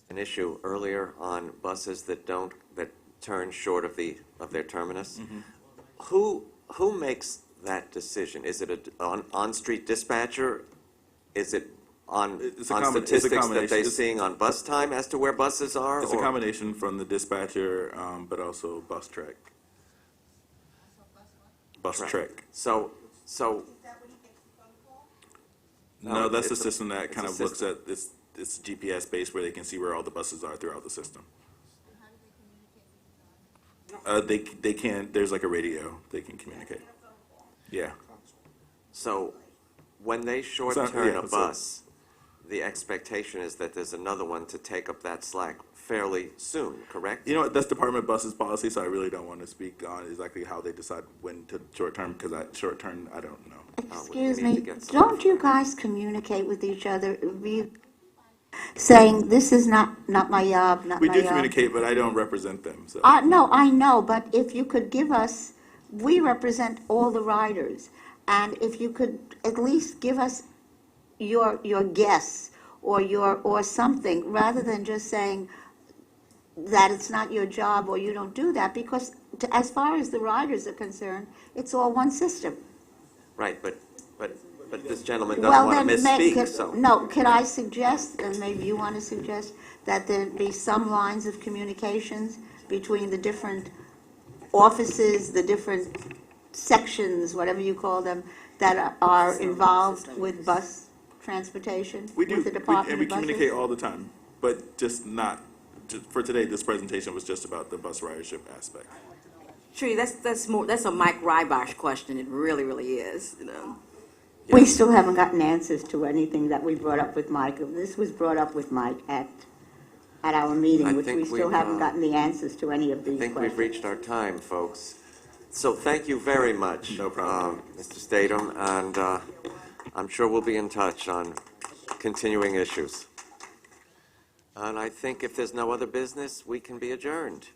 An issue earlier on buses that turn short of their terminus. Who makes that decision? Is it an on-street dispatcher? Is it on statistics that they're seeing on bus time as to where buses are? It's a combination from the dispatcher, but also bus trek. Bus trek. So. No, that's a system that kind of looks at it's GPS based where they can see where all the buses are throughout the system. They can. There's like a radio. They can communicate. Yeah. So, when they short turn a bus, the expectation is that there's another one to take up that slack fairly soon, correct? You know what, that's Department of Buses policy, so I really don't want to speak on exactly how they decide when to short term, because short term, I don't know. Excuse me, don't you guys communicate with each other, saying, this is not my job, not my job? We do communicate, but I don't represent them, so. No, I know, but if you could give us, we represent all the riders, and if you could at least give us your guess or something, rather than just saying that it's not your job or you don't do that, because as far as the riders are concerned, it's all one system. Right, but this gentleman doesn't want to misspeak, so. No, could I suggest, and maybe you want to suggest, that there be some lines of communications between the different offices, the different sections, whatever you call them, that are involved with bus transportation? We do, with the Department and we of Buses? communicate all the time, but just not, for today, this presentation was just about the bus ridership aspect. Tree, that's a Mike Rybosh question. It really, really is. We still haven't gotten answers to anything that we brought up with Mike. This was brought up with Mike at our meeting, which we still haven't gotten the answers to any of these I think questions. we've reached our time, folks. So thank you very much. No problem. Mr. Statham, and I'm sure we'll be in touch on continuing issues. And I think if there's no other business, we can be adjourned.